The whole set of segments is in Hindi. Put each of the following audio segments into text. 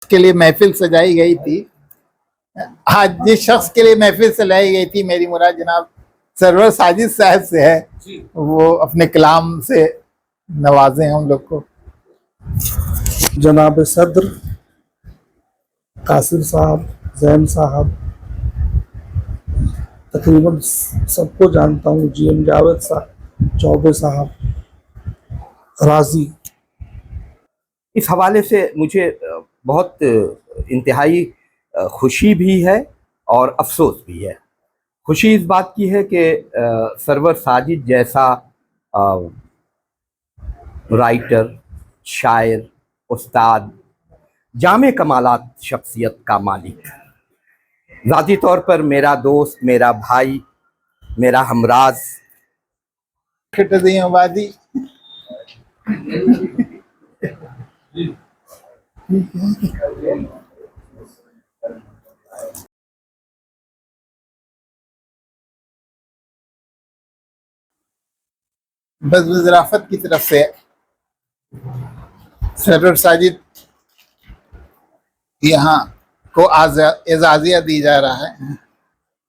के लिए महफिल सजाई गई थी, आज जिस शख्स के लिए महफिल सजाई गई थी, मेरी मुराद जनाब सरवर साजिद साहब से है, वो अपने कलाम से नवाजे हम लोग को। जनाब सदर कासिम साहब, जैन साहब, तकरीबन सबको जानता हूँ, GM जावेद साहब, चौबे साहब, राजी। इस हवाले से मुझे बहुत इंतहाई खुशी भी है और अफसोस भी है। खुशी इस बात की है कि सरवर साजिद जैसा राइटर, शायर, उस्ताद, जामे कमालात शख्सियत का मालिक, ज़ाती तौर पर मेरा दोस्त, मेरा भाई, मेरा हमराज, आबादी बस वज़राफ़त की तरफ से सरवर साजिद यहाँ को एजाज़िया दी जा रहा है।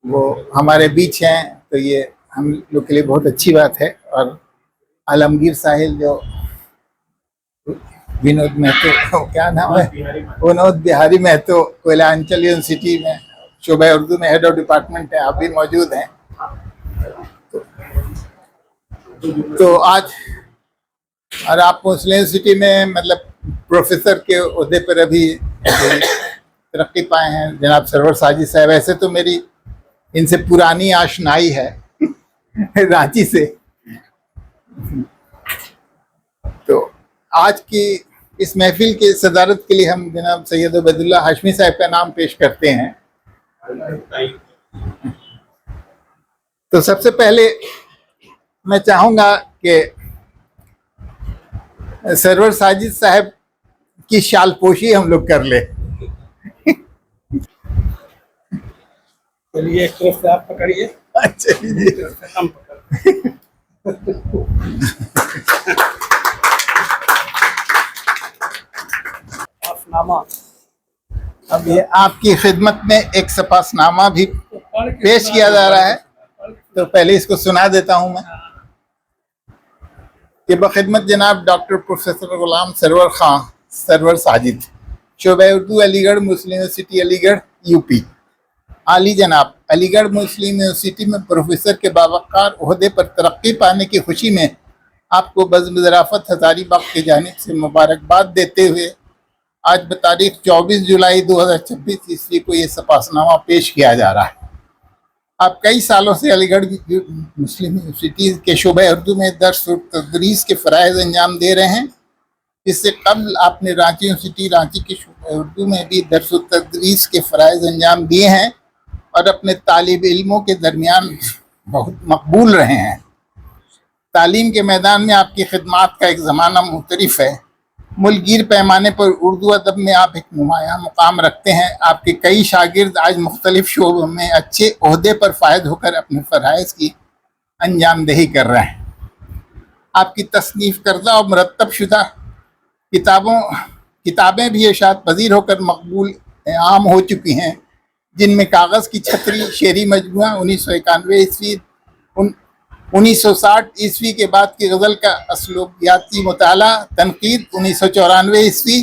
वो हमारे बीच हैं तो ये हम लोग के लिए बहुत अच्छी बात है। और आलमगीर साहिल जो विनोद महतो, क्या नाम है, विनोद बिहारी महतो, कोयलांचल यूनिवर्सिटी में शोबा उर्दू में हेड ऑफ डिपार्टमेंट है, आप भी मौजूद हैं। तो आज और आप मुस्लिम यूनिवर्सिटी में मतलब प्रोफेसर के ओहदे पर अभी तरक्की पाए हैं जनाब सरवर साजिद साहब। ऐसे तो मेरी इनसे पुरानी आशनाई है रांची से। तो आज की इस महफिल की सदारत के लिए हम जनाब सैयद उबैदुल्लाह हाशमी साहब का नाम पेश करते हैं। तो सबसे पहले मैं चाहूँगा कि सरवर साजिद साहब की शालपोशी हम लोग कर ले। चलिए, एक तरफ से आप पकड़िए। अच्छा जी, हम पकड़। सफासनामा। अब ये आपकी खिदमत में एक सफासनामा भी पेश किया जा रहा है, तो पहले इसको सुना देता हूं मैं कि बखिदमत जनाब डॉक्टर प्रोफेसर गुलाम सरवर खां सरवर साजिद, शोबा उर्दू, अलीगढ़ मुस्लिम यूनिवर्सिटी, अलीगढ़, यूपी। आली जनाब, अलीगढ़ मुस्लिम यूनिवर्सिटी में प्रोफेसर के बावकार ओहदे पर तरक्की पाने की खुशी में आपको बज़्म-ए-ज़राफ़त हज़ारीबाग की जानिब से मुबारकबाद देते हुए आज बतारीख 24 जुलाई 2026 ईस्वी को ये सफासनामा पेश किया जा रहा है। आप कई सालों से अलीगढ़ मुस्लिम यूनिवर्सिटी के शोबा उर्दू में दर्स और तदरीस के फ़राइज़ अंजाम दे रहे हैं। इससे कबल आपने रांची यूनिवर्सिटी रांची के शोबा उर्दू में भी दर्स और तदरीस के फ़राइज़ अंजाम दिए हैं और अपने तालिब इल्मों के दरमियान बहुत मकबूल रहे हैं। तालीम के मैदान में आपकी खिदमात का एक ज़माना मुख्तलिफ है। मुल्कगीर पैमाने पर उर्दू अदब में आप एक नुमायाँ मुकाम रखते हैं। आपके कई शागिर्द आज मुख्तलिफ शोबों में अच्छे ओहदे पर फायद होकर अपने फ़राइज़ की अंजामदही कर रहे हैं। आपकी तसनीफ़ करदा और मुरतब शुदा किताबें भी इरशाद पजीर होकर मकबूल आम हो चुकी हैं, जिनमें कागज़ की छतरी, शेरी मजमुआ 1991 ईस्वी, 1960 ईस्वी के बाद की गज़ल का असलूबियाती मुताला, तनकीद 1994 ईस्वी,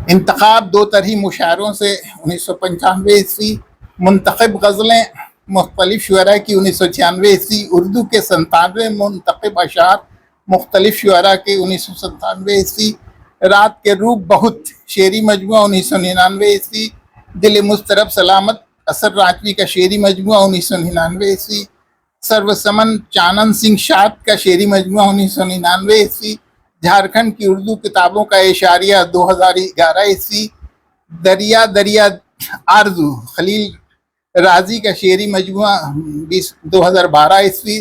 इंतखाब दो तरही मुशायरों से 1995 ईस्वी, मुंतखब गज़लें मुख्तलिफ शुअरा की 1996 ईस्वी, उर्दू के 97 मुंतखब अशार मुख्तलिफ शुअरा के 1997 ईस्वी, रात के रूप बहुत शेरी मजमुआ 1999 ईस्वी, दिल मुस्तरब सलामत असर राजवी का शेरी मजमुआ 1999 ईस्वी, सर्वसमन चानन सिंह शाद का शेरी मजमुआ 1999 ईस्वी, झारखंड की उर्दू किताबों का इशारिया 2011 ईस्वी, दरिया दरिया आरजू खलील राजी का शेरी मजमुआ 2012 ईस्वी,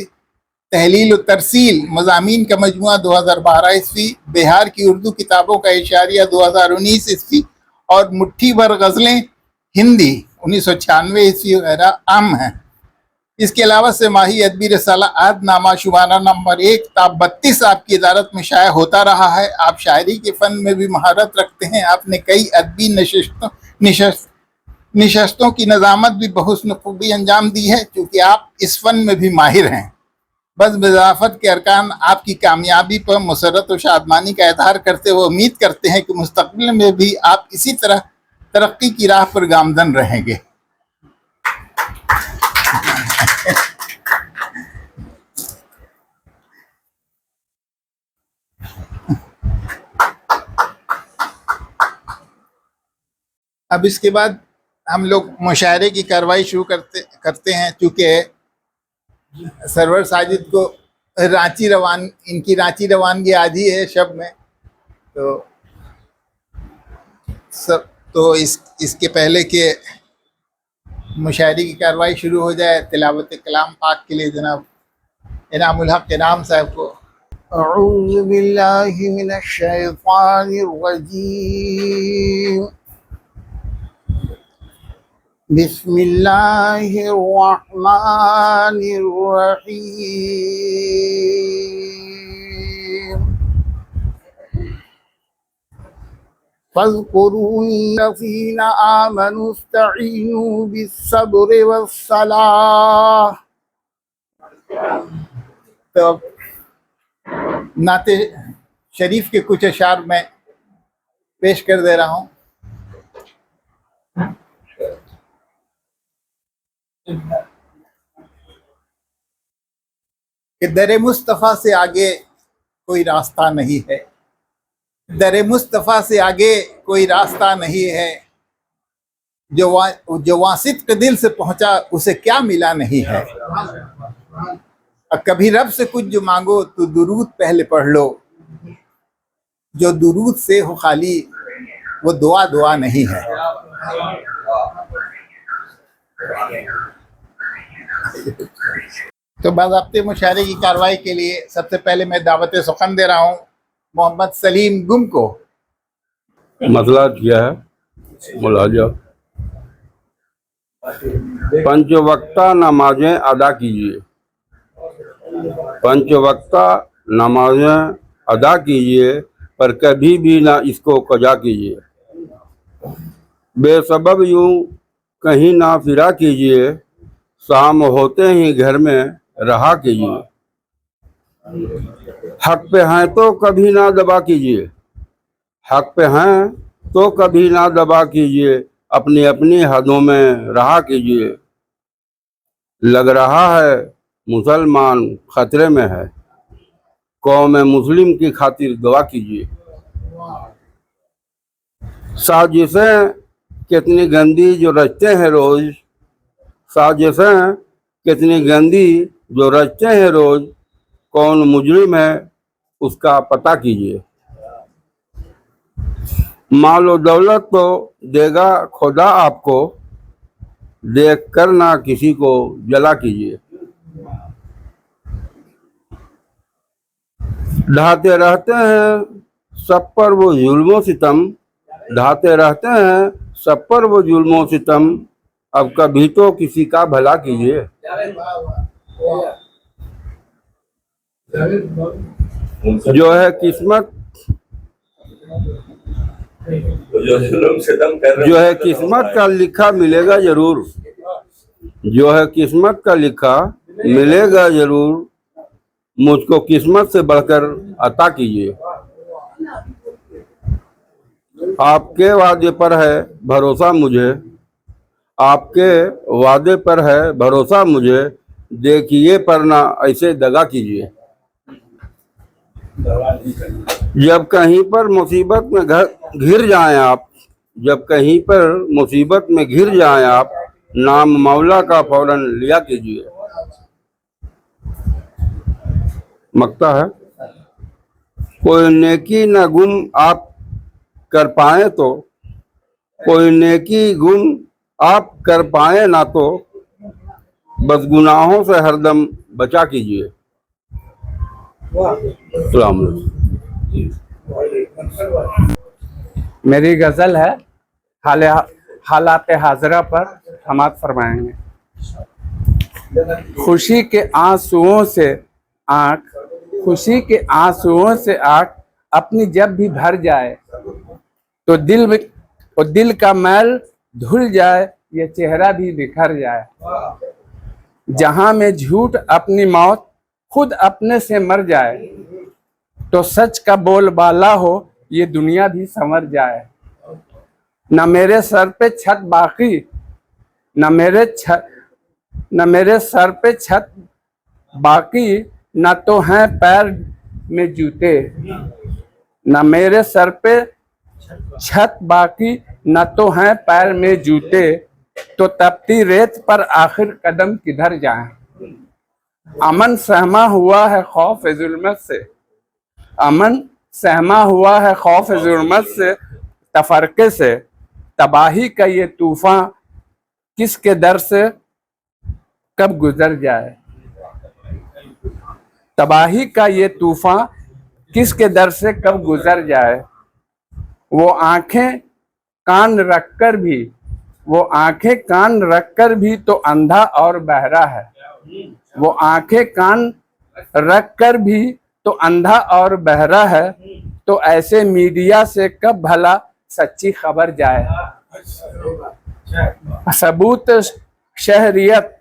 तहलील और तरसील मज़ामीन का मजमुआ 2012 ईस्वी, बिहार की उर्दू किताबों का इशारिया 2019 ईस्वी और मुट्ठी भर गज़लें हिंदी 1996 ईस्वी वगैरह आम हैं। इसके अलावा समाही अदबी रसाला आदनामा शुमारा नंबर 1 ताब 32 आपकी अदालत में शाया होता रहा है। आप शायरी के फन में भी महारत रखते हैं। आपने कई अदबी नशस्तों की नज़ामत भी बहुस्न खूबी अंजाम दी है, क्योंकि आप इस फन में भी माहिर हैं। बस वज़ाफ़त के अरकान आपकी कामयाबी पर मुसरत और शादमानी का इज़हार करते हुए उम्मीद करते हैं कि मुस्तक़बिल में भी आप इसी तरह तरक्की की राह पर गामज़न रहेंगे। अब इसके बाद हम लोग मुशायरे की कार्रवाई शुरू करते हैं। चूँकि सरवर साजिद को इनकी रांची रवानगी आज ही है शब में, तो इसके पहले के मुशायरे की कार्रवाई शुरू हो जाए, तिलावत कलाम पाक के लिए जनाब इनामुल हक इनाम साहब को अऊज़ु बिल्लाहि मिनश शैतानिर रजीम बिस्मिल्लाहिर्रहमानिर्रहीम फ़ज़्कुरूनी लज़ीना आमनुस्तईनू बिस्सब्रि वस्सलाह। तो नाते शरीफ के कुछ अशार मैं पेश कर दे रहा हूँ। कि दर मुस्तफ़ा से आगे कोई रास्ता नहीं है, दर मुस्तफ़ा से आगे कोई रास्ता नहीं है, जो वासित के दिल से पहुंचा उसे क्या मिला नहीं है। और कभी रब से कुछ जो मांगो तो दुरूद पहले पढ़ लो, जो दुरूद से हो खाली वो दुआ नहीं है। तो बाज़ाब्ते मुशायरे की कार्रवाई के लिए सबसे पहले मैं दावत सुखन दे रहा हूँ मोहम्मद सलीम गुम को। मसला किया है मुलाजा, पंच वक्ता नमाजें अदा कीजिए, पंच वक्ता नमाजें अदा कीजिए, पर कभी भी ना इसको कजा कीजिए। बेसबब यूं कहीं ना फिरा कीजिए, शाम होते ही घर में रहा कीजिए। हक पे हैं तो कभी ना दबा कीजिए, हक पे हैं तो कभी ना दबा कीजिए, अपनी अपनी हदों में रहा कीजिए। लग रहा है मुसलमान खतरे में है, कौम मुस्लिम की खातिर दुआ कीजिए। साजिशें कितनी गंदी जो रचते हैं रोज, साजिशें कितनी गंदी जो रचते हैं रोज, कौन मुजरिम है उसका पता कीजिए। मालो दौलत तो देगा खुदा आपको, देख कर ना किसी को जला कीजिए। ढाते रहते हैं सब पर वो जुल्मों सितम, ढाते रहते हैं सब पर वो जुल्मों सितम, अब कभी तो किसी का भला कीजिए। जो है किस्मत का लिखा मिलेगा जरूर, जो है किस्मत का लिखा मिलेगा जरूर, मुझको किस्मत से बढ़कर अता कीजिए। आपके वादे पर है भरोसा मुझे, आपके वादे पर है भरोसा मुझे, देखिए पर ना ऐसे दगा कीजिए। जब कहीं पर मुसीबत में घिर जाएं आप, जब कहीं पर मुसीबत में घिर जाएं आप, नाम मौला का फौरन लिया कीजिए। मकता है कोई नेकी न गुम आप कर पाए तो, कोई नेकी गुम आप कर पाए ना तो, बस गुनाहों से हरदम बचा कीजिए। मेरी गज़ल है हालात हाजरा पर समाअत फरमाएंगे। खुशी के आंसुओं से आंख, खुशी के आंसुओं से आंख अपनी जब भी भर जाए, तो दिल का मैल धुल जाए, ये चेहरा भी बिखर जाए। जहां में झूठ अपनी मौत खुद अपने से मर जाए, तो सच का बोलबाला हो, ये दुनिया भी संवर जाए। न मेरे सर पे छत बाकी, न मेरे सर पे छत बाकी, न तो हैं पैर में जूते। न मेरे सर पे छत बाकी, न तो हैं पैर में जूते, तो तपती रेत पर आखिर कदम किधर जाएं। अमन सहमा हुआ है खौफ जुल्मत से, अमन सहमा हुआ है खौफ जुल्मत से, तफरके से तबाही का ये तूफान किसके दर से कब गुजर जाए। तबाही का ये तूफान किसके दर से कब गुजर जाए। वो आंखें कान रखकर भी, वो आंखें कान रखकर भी तो अंधा और बहरा है। वो आंखें कान रखकर भी तो अंधा और बहरा है, तो ऐसे मीडिया से कब भला सच्ची खबर जाए। सबूत शहरियत,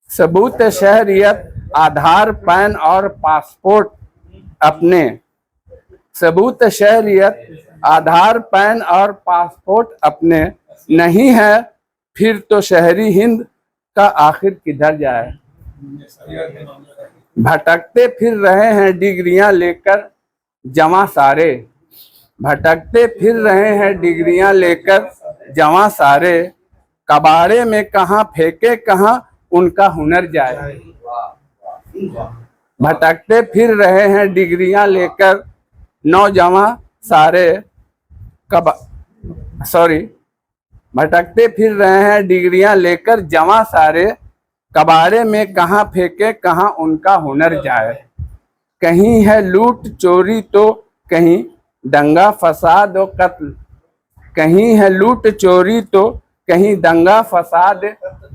सबूत शहरियत, आधार पैन और पासपोर्ट अपने, सबूत शहरियत, आधार पैन और पासपोर्ट अपने नहीं है, फिर तो शहरी हिंद का आखिर किधर जाए। भटकते फिर रहे हैं डिग्रियां लेकर जवां सारे, भटकते फिर रहे हैं डिग्रियां लेकर जवां सारे, कबाड़े में कहाँ फेंके कहाँ उनका हुनर जाए। भटकते फिर रहे हैं डिग्रियां लेकर नौजवान सारे, भटकते फिर रहे हैं डिग्रियां लेकर जवां सारे, कबाड़े में कहाँ फेंके कहाँ उनका हुनर जाए। कहीं है लूट चोरी तो कहीं दंगा फसाद और कत्ल, कहीं है लूट चोरी तो कहीं दंगा फसाद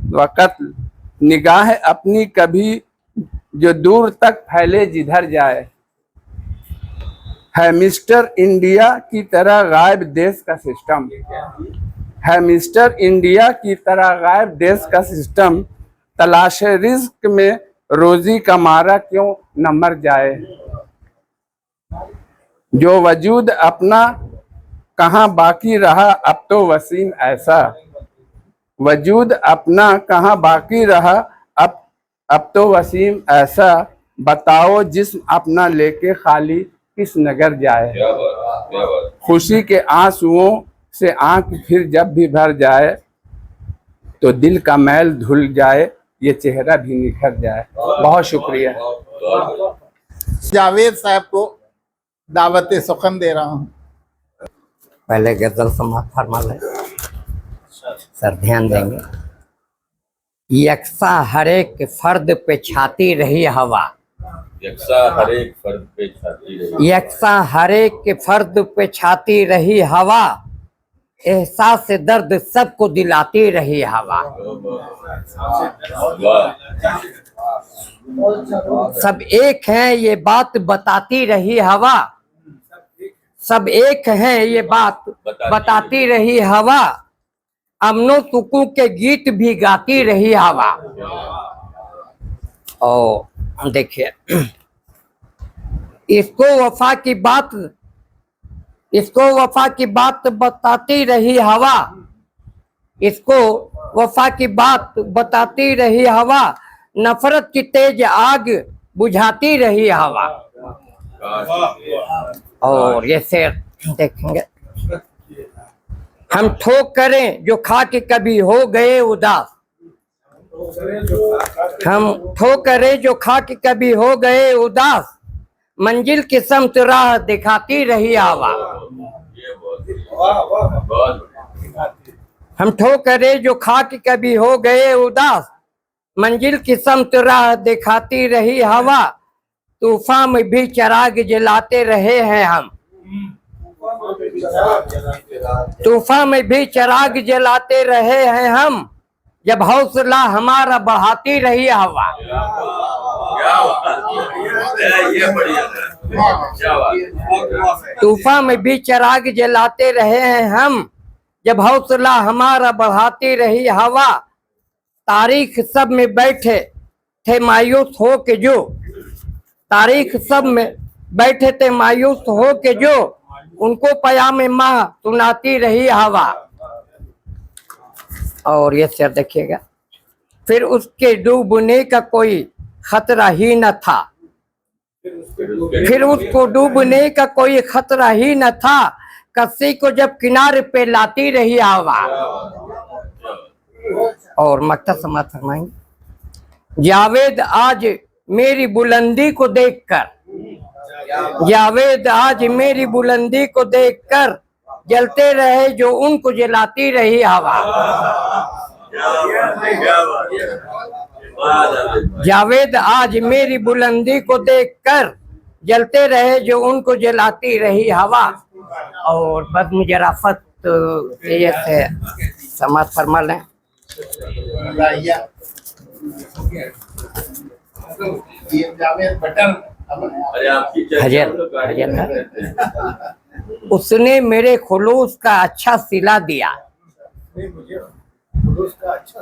व कत्ल, निगाह अपनी कभी जो दूर तक फैले जिधर जाए। है मिस्टर इंडिया की तरह गायब देश का सिस्टम, है मिस्टर इंडिया की तरह गायब देश का सिस्टम, तलाशे रिस्क में रोजी का मारा क्यों न मर जाए। जो वजूद अपना कहाँ बाकी रहा अब तो वसीम ऐसा, वजूद अपना कहाँ बाकी रहा अब तो वसीम ऐसा, बताओ जिस्म अपना लेके खाली किस नगर जाए। खुशी के आंसुओं से आंख फिर जब भी भर जाए, तो दिल का मैल धुल जाए, ये चेहरा भी निखर जाए। बहुत शुक्रिया। जावेद साहब को दावत सुखन दे रहा हूँ। पहले गजल समाप्त फरमा लें सर, ध्यान देंगे। यकसा हर एक फर्द पे छाती रही हवा, यकसा हर एक फर्द पे छाती रही, यकसा हर एक के फर्द पे छाती रही हवा, एहसास से दर्द सबको दिलाती रही हवा। सब एक है ये बात बताती रही हवा, सब एक है ये बात बताती रही हवा, अमनो सुकून के गीत भी गाती रही हवा। और देखिए, इसको वफा की बात, इसको वफा की बात बताती रही हवा, इसको वफा की बात बताती रही हवा, नफरत की तेज आग बुझाती रही हवा। और ये शेर देखेंगे, हम ठोक करें जो खा के कभी हो गए उदास, हम ठोक करें जो खा के कभी हो गए उदास, मंजिल की समत राह दिखाती रही हवा। हम ठोक करें जो खा के कभी हो गए उदास, मंजिल की समत राह दिखाती रही हवा, तूफान में भी चिराग जलाते रहे हैं हम, तूफान में भी चिराग जलाते रहे हैं हम, जब हौसला हमारा बढ़ाती रही हवा। क्या बात है, ये बढ़िया है, क्या बात है। तूफान में भी चिराग जलाते रहे हैं हम, जब हौसला हमारा बढ़ाती रही हवा। तारीख सब में बैठे थे मायूस हो के जो, तारीख सब में बैठे थे मायूस हो के जो, उनको पयाम माह सुनाती रही हवा। और ये शेर देखिएगा, फिर उसके डूबने का कोई खतरा ही न था, फिर उसको डूबने का कोई खतरा ही न था, कस्सी को जब किनारे पे लाती रही हवा। और मक्ता समाप्त फरमाएंगे, जावेद आज मेरी बुलंदी को देखकर, जावेद आज मेरी बुलंदी को देखकर, जलते रहे जो उनको जलाती रही हवा। जावेद आज मेरी बुलंदी को देखकर, जलते रहे जो उनको जलाती रही हवा। और बज़्म ज़राफ़त ये से समाप्त फरमा लें। अरे आपकी उसने मेरे खुलूस का अच्छा सिला दिया,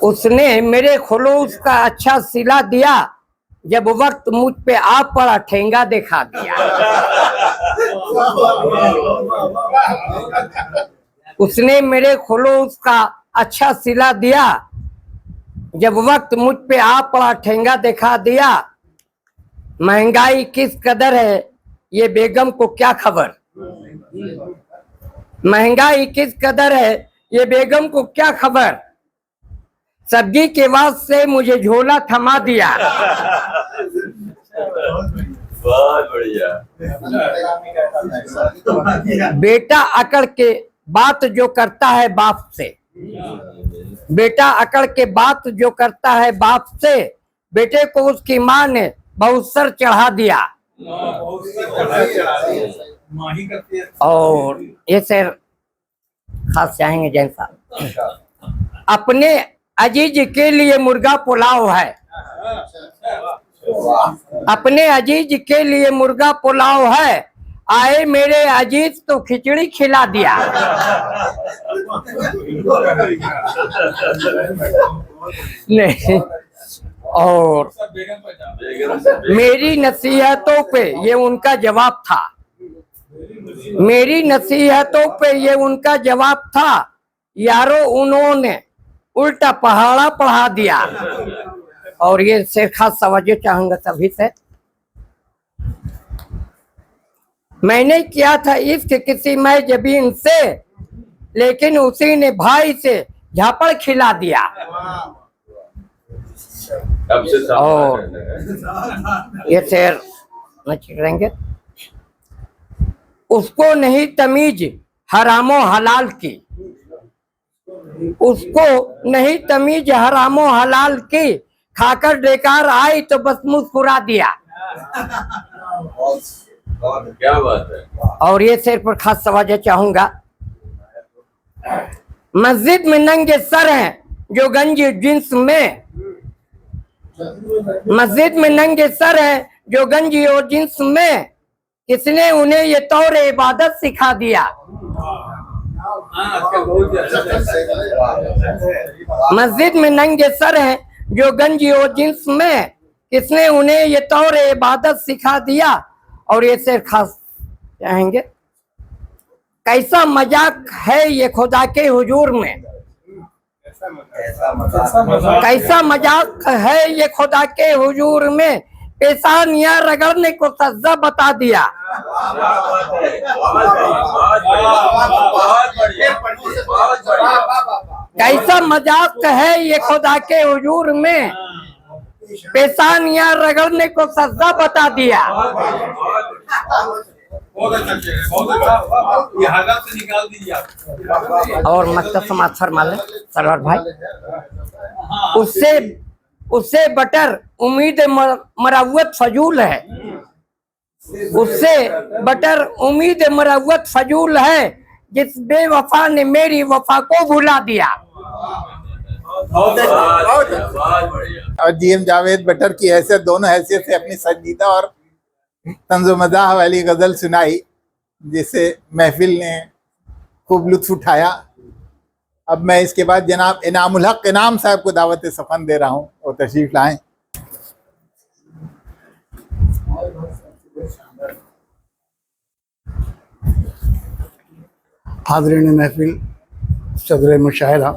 उसने मेरे खुलूस का अच्छा सिला दिया, जब वक्त मुझ पे आ पड़ा ठेंगा दिखा दिया। उसने मेरे खुलूस का अच्छा सिला दिया, जब वक्त मुझ पे आ पड़ा ठेंगा दिखा दिया। महंगाई किस कदर है ये बेगम को क्या खबर, महंगाई किस कदर है ये बेगम को क्या खबर। सब्जी के वास्ते मुझे झोला थमा दिया। बहुत बढ़िया। बेटा अकड़ के बात जो करता है बाप से, बेटा अकड़ के बात जो करता है बाप से, बेटे को उसकी माँ ने बहुत सर चढ़ा दिया। और ये शेर खास चाहेंगे जैन साहब, अपने अजीज के लिए मुर्गा पुलाव है, अपने अजीज के लिए मुर्गा पुलाव है, आए मेरे अजीज तो खिचड़ी खिला दिया। नहीं, और मेरी नसीहतों पे ये उनका जवाब था, मेरी नसीहतों पे ये उनका जवाब था, यारो उन्होंने उल्टा पहाड़ा पढ़ा दिया। और ये शेर खास तवज्जो चाहूंगा सभी से, मैंने किया था इश्क किसी मैं जबीन से, लेकिन उसी ने भाई से झापड़ खिला दिया। और ये शेर करेंगे, उसको नहीं तमीज हरामो हलाल की, उसको नहीं तमीज हरामो हलाल की, खाकर बेकार आई तो बस मुस्कुरा दिया। क्या बात है। और ये शेर पर खास तवज्जो चाहूंगा, मस्जिद में नंगे सर हैं जो गंज जिन्स में, मस्जिद में नंगे सर हैं जो गंजी और जिन्स में, किसने उन्हें ये तौर इबादत सिखा दिया। मस्जिद में नंगे सर हैं जो गंजी और जिन्स में, किसने उन्हें ये तौर इबादत सिखा दिया। और ये शेर खास चाहेंगे, कैसा मजाक है ये खुदा के हुजूर में, कैसा मजाक है ये खुदा के हुजूर में, पेशानियां रगड़ने को सज्जा बता दिया। कैसा मजाक है ये खुदा के हुजूर में, पेशानियां रगड़ने को सज्जा बता दिया। और मकसद समाज फरमा ले सरवर भाई, उससे बटर उम्मीद मरवत फजूल है, उससे बटर उम्मीद मरवत फजूल है, जिस बेवफा ने मेरी वफा को भुला दिया। बहुत बढ़िया। और जीएम जावेद बटर की हैसियत, दोनों हैसियत से अपनी संजीदा और तंज़ो मज़ाह वाली गजल सुनाई, जिससे महफिल ने खूब लुत्फ उठाया। अब मैं इसके बाद जनाब इनामुल हक इनाम साहब को दावत सफ़न दे रहा हूँ और तशरीफ लाएं। हाज़रीन महफिल, सदर मुशाहिरा,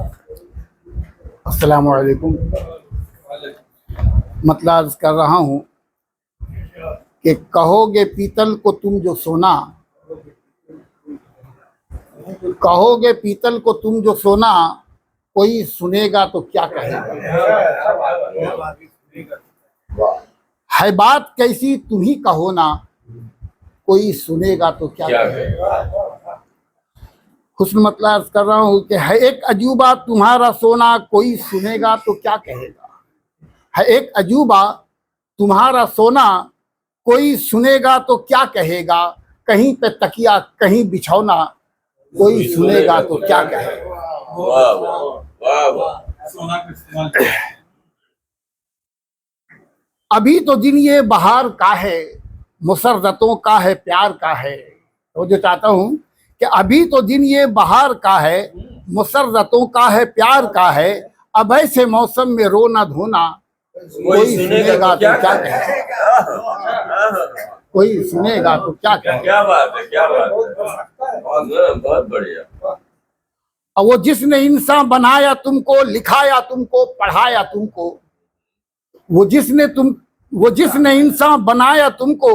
अस्सलाम वालेकुम। मतलब अर्ज़ कर रहा हूँ कि कहोगे पीतल को तुम जो सोना, कहोगे पीतल को तुम जो सोना, कोई सुनेगा तो क्या कहेगा। है बात कैसी तुम ही कहो ना, कोई सुनेगा तो क्या कहेगा। हुस्न मतलब अर्ज कर रहा हूँ कि है एक अजूबा तुम्हारा सोना, कोई सुनेगा तो क्या कहेगा। है एक अजूबा तुम्हारा सोना, कोई सुनेगा तो क्या कहेगा। कहीं पे तकिया कहीं बिछौना, कोई सुनेगा तो क्या कहेगा। वाह वाह वाह। अभी तो दिन ये बहार का है, मुसर्रतों का है, प्यार का है। तो जो चाहता हूँ कि अभी तो दिन ये बहार का है, मुसर्रतों का है, प्यार का है। अब ऐसे मौसम में रोना धोना, कोई सुनेगा तो क्या कहेगा। कोई सुनेगा तो क्या कहेगा। क्या बात है, क्या बात है, बहुत बढ़िया। और वो जिसने इंसान बनाया तुमको, लिखाया तुमको, पढ़ाया तुमको, वो जिसने इंसान बनाया तुमको,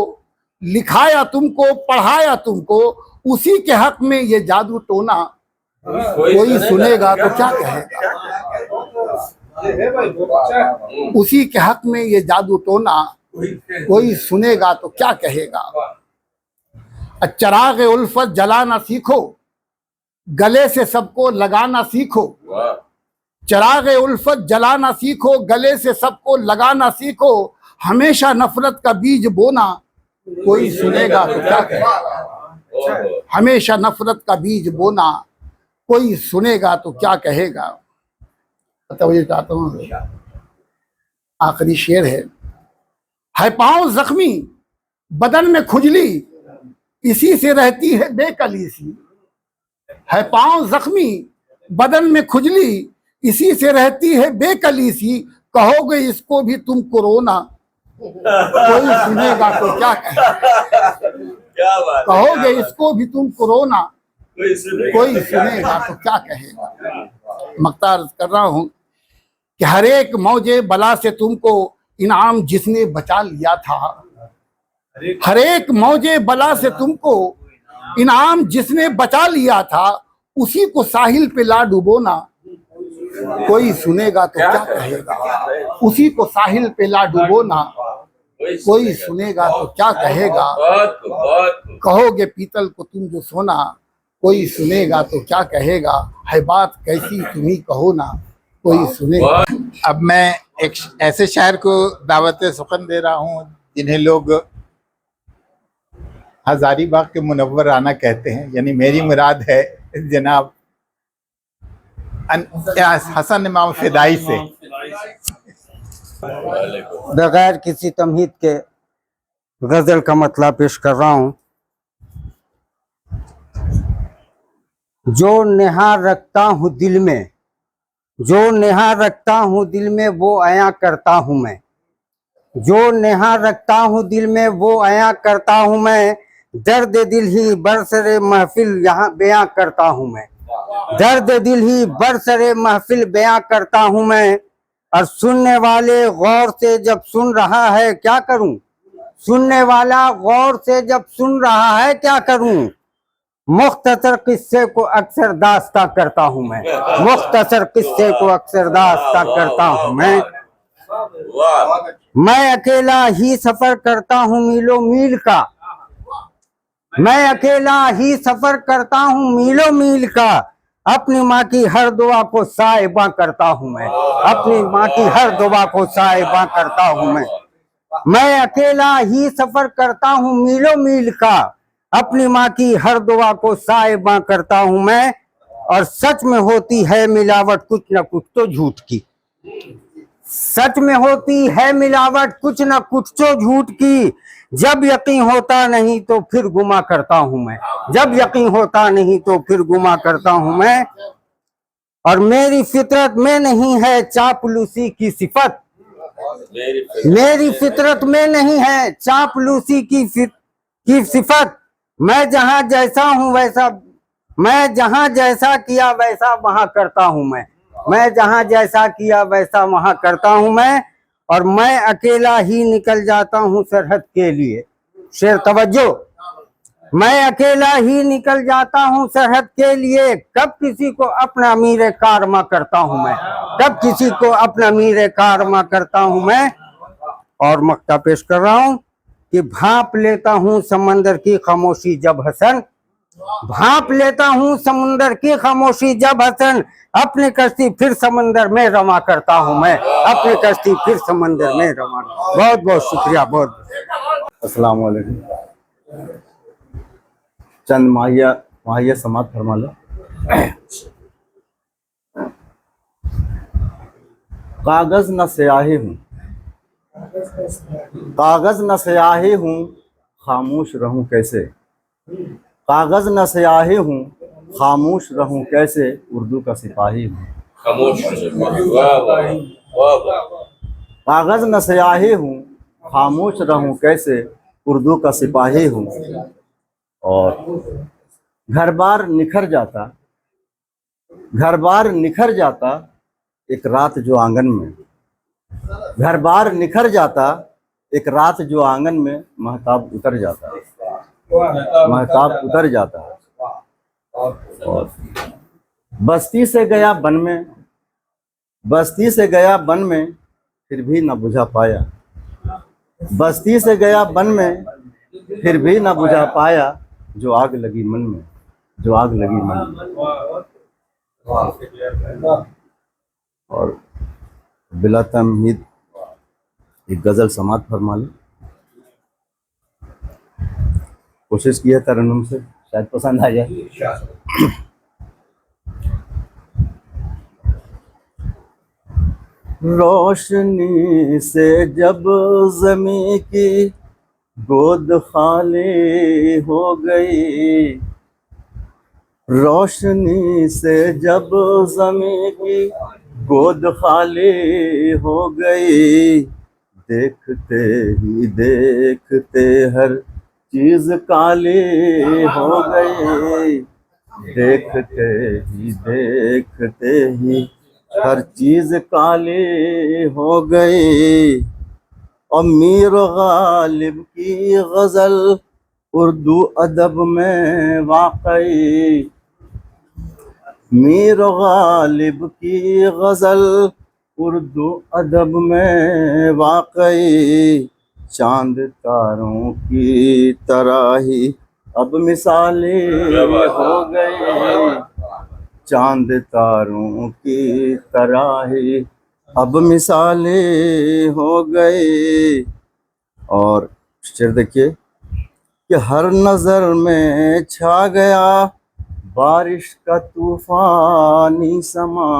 लिखाया तुमको, पढ़ाया तुमको, उसी के हक में ये जादू टोना, कोई सुनेगा तो क्या कहेगा। उसी के हक में ये जादू टोना, कोई सुनेगा तो क्या कहेगा। चराग उल्फत जलाना सीखो, गले से सबको लगाना सीखो। चराग उल्फत जलाना सीखो, गले से सबको लगाना सीखो। हमेशा नफरत का बीज बोना, कोई सुनेगा तो क्या कहेगा। हमेशा नफरत का बीज बोना, कोई सुनेगा तो क्या कहेगा। तो चाहता हूँ आखिरी शेर है पाँव जख्मी बदन में खुजली, इसी से रहती है बेकलीसी। है पाँव जख्मी बदन में खुजली, इसी से रहती है बेकलीसी। कहोगे इसको भी तुम कोरोना, कोई सुनेगा तो क्या कहेगा। क्या बात है, कहोगे इसको भी तुम कोरोना, कोई सुनेगा तो क्या कहेगा। मख्तार कर रहा हूँ कि हर एक मौजे बला से तुमको इनाम जिसने बचा लिया था। हर एक मौजे बला से तुमको इनाम जिसने बचा लिया था, उसी को साहिल पे ला डुबोना, कोई सुनेगा तो क्या कहेगा। उसी को साहिल पे ला डुबोना, कोई सुनेगा तो क्या कहेगा। कहोगे पीतल को तुम जो सोना, कोई सुनेगा तो क्या कहेगा। है बात कैसी तुम ही कहो ना, कोई सुनेगा। अब मैं एक ऐसे शायर को दावत सुखन दे रहा हूँ जिन्हें लोग हजारीबाग के मुनव्वर राना कहते हैं, यानी मेरी मुराद है जनाब हसन इमाम फिदाई से। बगैर किसी तमहीद के गजल का मतलब पेश कर रहा हूँ। जो निहार रखता हूँ दिल में, जो निहार रखता हूँ दिल में, वो अया करता हूँ मैं। जो निहार रखता हूँ दिल में, वो अया करता हूँ मैं। दर्द दिल ही बरसरे महफिल यहाँ बयां करता हूँ मैं। दर्द दिल ही बरसरे महफिल बयां करता हूँ मैं। और सुनने वाले गौर से जब सुन रहा है क्या करूं। सुनने वाला गौर से जब सुन रहा है क्या करूं। मुख्तसर किस्से को अक्सर दास्ता करता हूं मैं। मुख्तसर किस्से को अक्सर दास्ता करता हूं मैं। मैं अकेला ही सफर करता हूं मीलों मील का। मैं अकेला ही सफर करता हूं मीलों मील का। अपनी माँ की हर दुआ को साहिबा करता हूं मैं। अपनी माँ की हर दुआ को साहिबा करता हूं मैं। मैं अकेला ही सफर करता हूं मीलों मील का। अपनी माँ की हर दुआ को साहिबा करता हूं मैं। और सच में होती है मिलावट कुछ न कुछ तो झूठ की। सच में होती है मिलावट कुछ न कुछ तो झूठ की। जब यकीन होता नहीं तो फिर गुमा करता हूं मैं। जब यकीन होता नहीं तो फिर गुमा करता हूं मैं। और मेरी फितरत में नहीं है चापलूसी की सिफत। मेरी फितरत में नहीं है चापलूसी की सिफत। मैं जहां जैसा हूं वैसा, मैं जहां जैसा किया वैसा वहां करता हूं मैं जहां जैसा किया वैसा वहां करता हूं मैं। और मैं अकेला ही निकल जाता हूं सरहद के लिए। शेर तवज्जो। मैं अकेला ही निकल जाता हूं सरहद के लिए। कब किसी को अपना अमीर कारमा करता हूं मैं। कब किसी को अपना अमीर कारमा करता हूं मैं। और मक्ता पेश कर रहा हूं कि भांप लेता हूं समंदर की खामोशी जब हसन। भांप लेता हूं समुंदर की खामोशी जब हसन। अपनी कश्ती फिर समंदर में रवा करता हूं मैं। अपनी कश्ती फिर समंदर में रवा। बहुत बहुत शुक्रिया। बहुत अस्सलाम वालेकुम। चंद माहिया समात फरमा लो। कागज न स्याही हूँ, कागज न स्याही हूँ, खामोश रहूं कैसे। कागज न स्याही हूँ, खामोश रहूं कैसे, उर्दू का सिपाही हूँ। खामोश। वाह वाह वाह वाह। कागज न स्याही हूँ, खामोश रहूं कैसे, उर्दू का सिपाही हूँ। और घर बार निखर जाता, घर बार निखर जाता एक रात जो आंगन में। घर बार निखर जाता एक रात जो आंगन में, महताब उतर जाता, महताब उतर जाता। और बस्ती से गया बन में, बस्ती से गया बन में, फिर भी न बुझा पाया। बस्ती से गया बन में, फिर भी न बुझा पाया, जो आग लगी मन में, जो आग लगी मन में। और बिला तमहीद एक गजल समात फरमा ली। कोशिश की है तरन्नुम से, शायद पसंद आ जाए। रोशनी से जब ज़मीं की गोद खाली हो गई, रोशनी से जब ज़मीं की गोद खाली हो गई, देखते ही देखते हर चीज़ काली हो गई। देखते ही हर चीज़ काली हो गई। और मीर गालिब की गज़ल उर्दू अदब में वाक़ई, मीर गालिब की गज़ल उर्दू अदब में वाक़ई। चांद तारों की तरह ही अब मिसालें हो गई, चांद तारों की तरह ही अब मिसालें हो गई। और शेर देखिए कि हर नज़र में छा गया बारिश का तूफानी समा,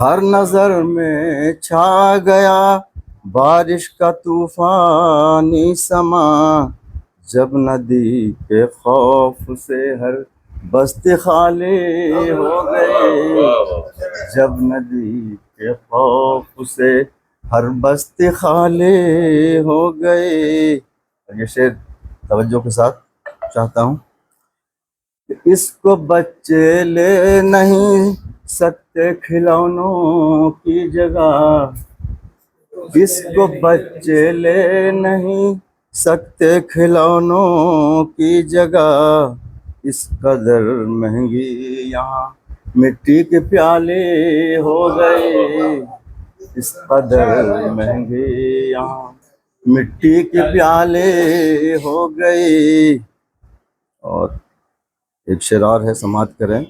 हर नज़र में छा गया बारिश का तूफानी समा। जब नदी के खौफ से हर बस्ती खाली हो गई, जब नदी के खौफ से हर बस्ती खाली हो गई। ये शेर तवज्जो के साथ चाहता हूँ। इसको बच्चे ले नहीं सकते खिलौनों की जगह, इसको बच्चे ले नहीं सकते खिलौनों की जगह। इस कदर महंगी यहाँ मिट्टी के प्याले हो गए, इस कदर महंगे यहाँ मिट्टी के प्याले हो गए। और एक शेर और है, समात करें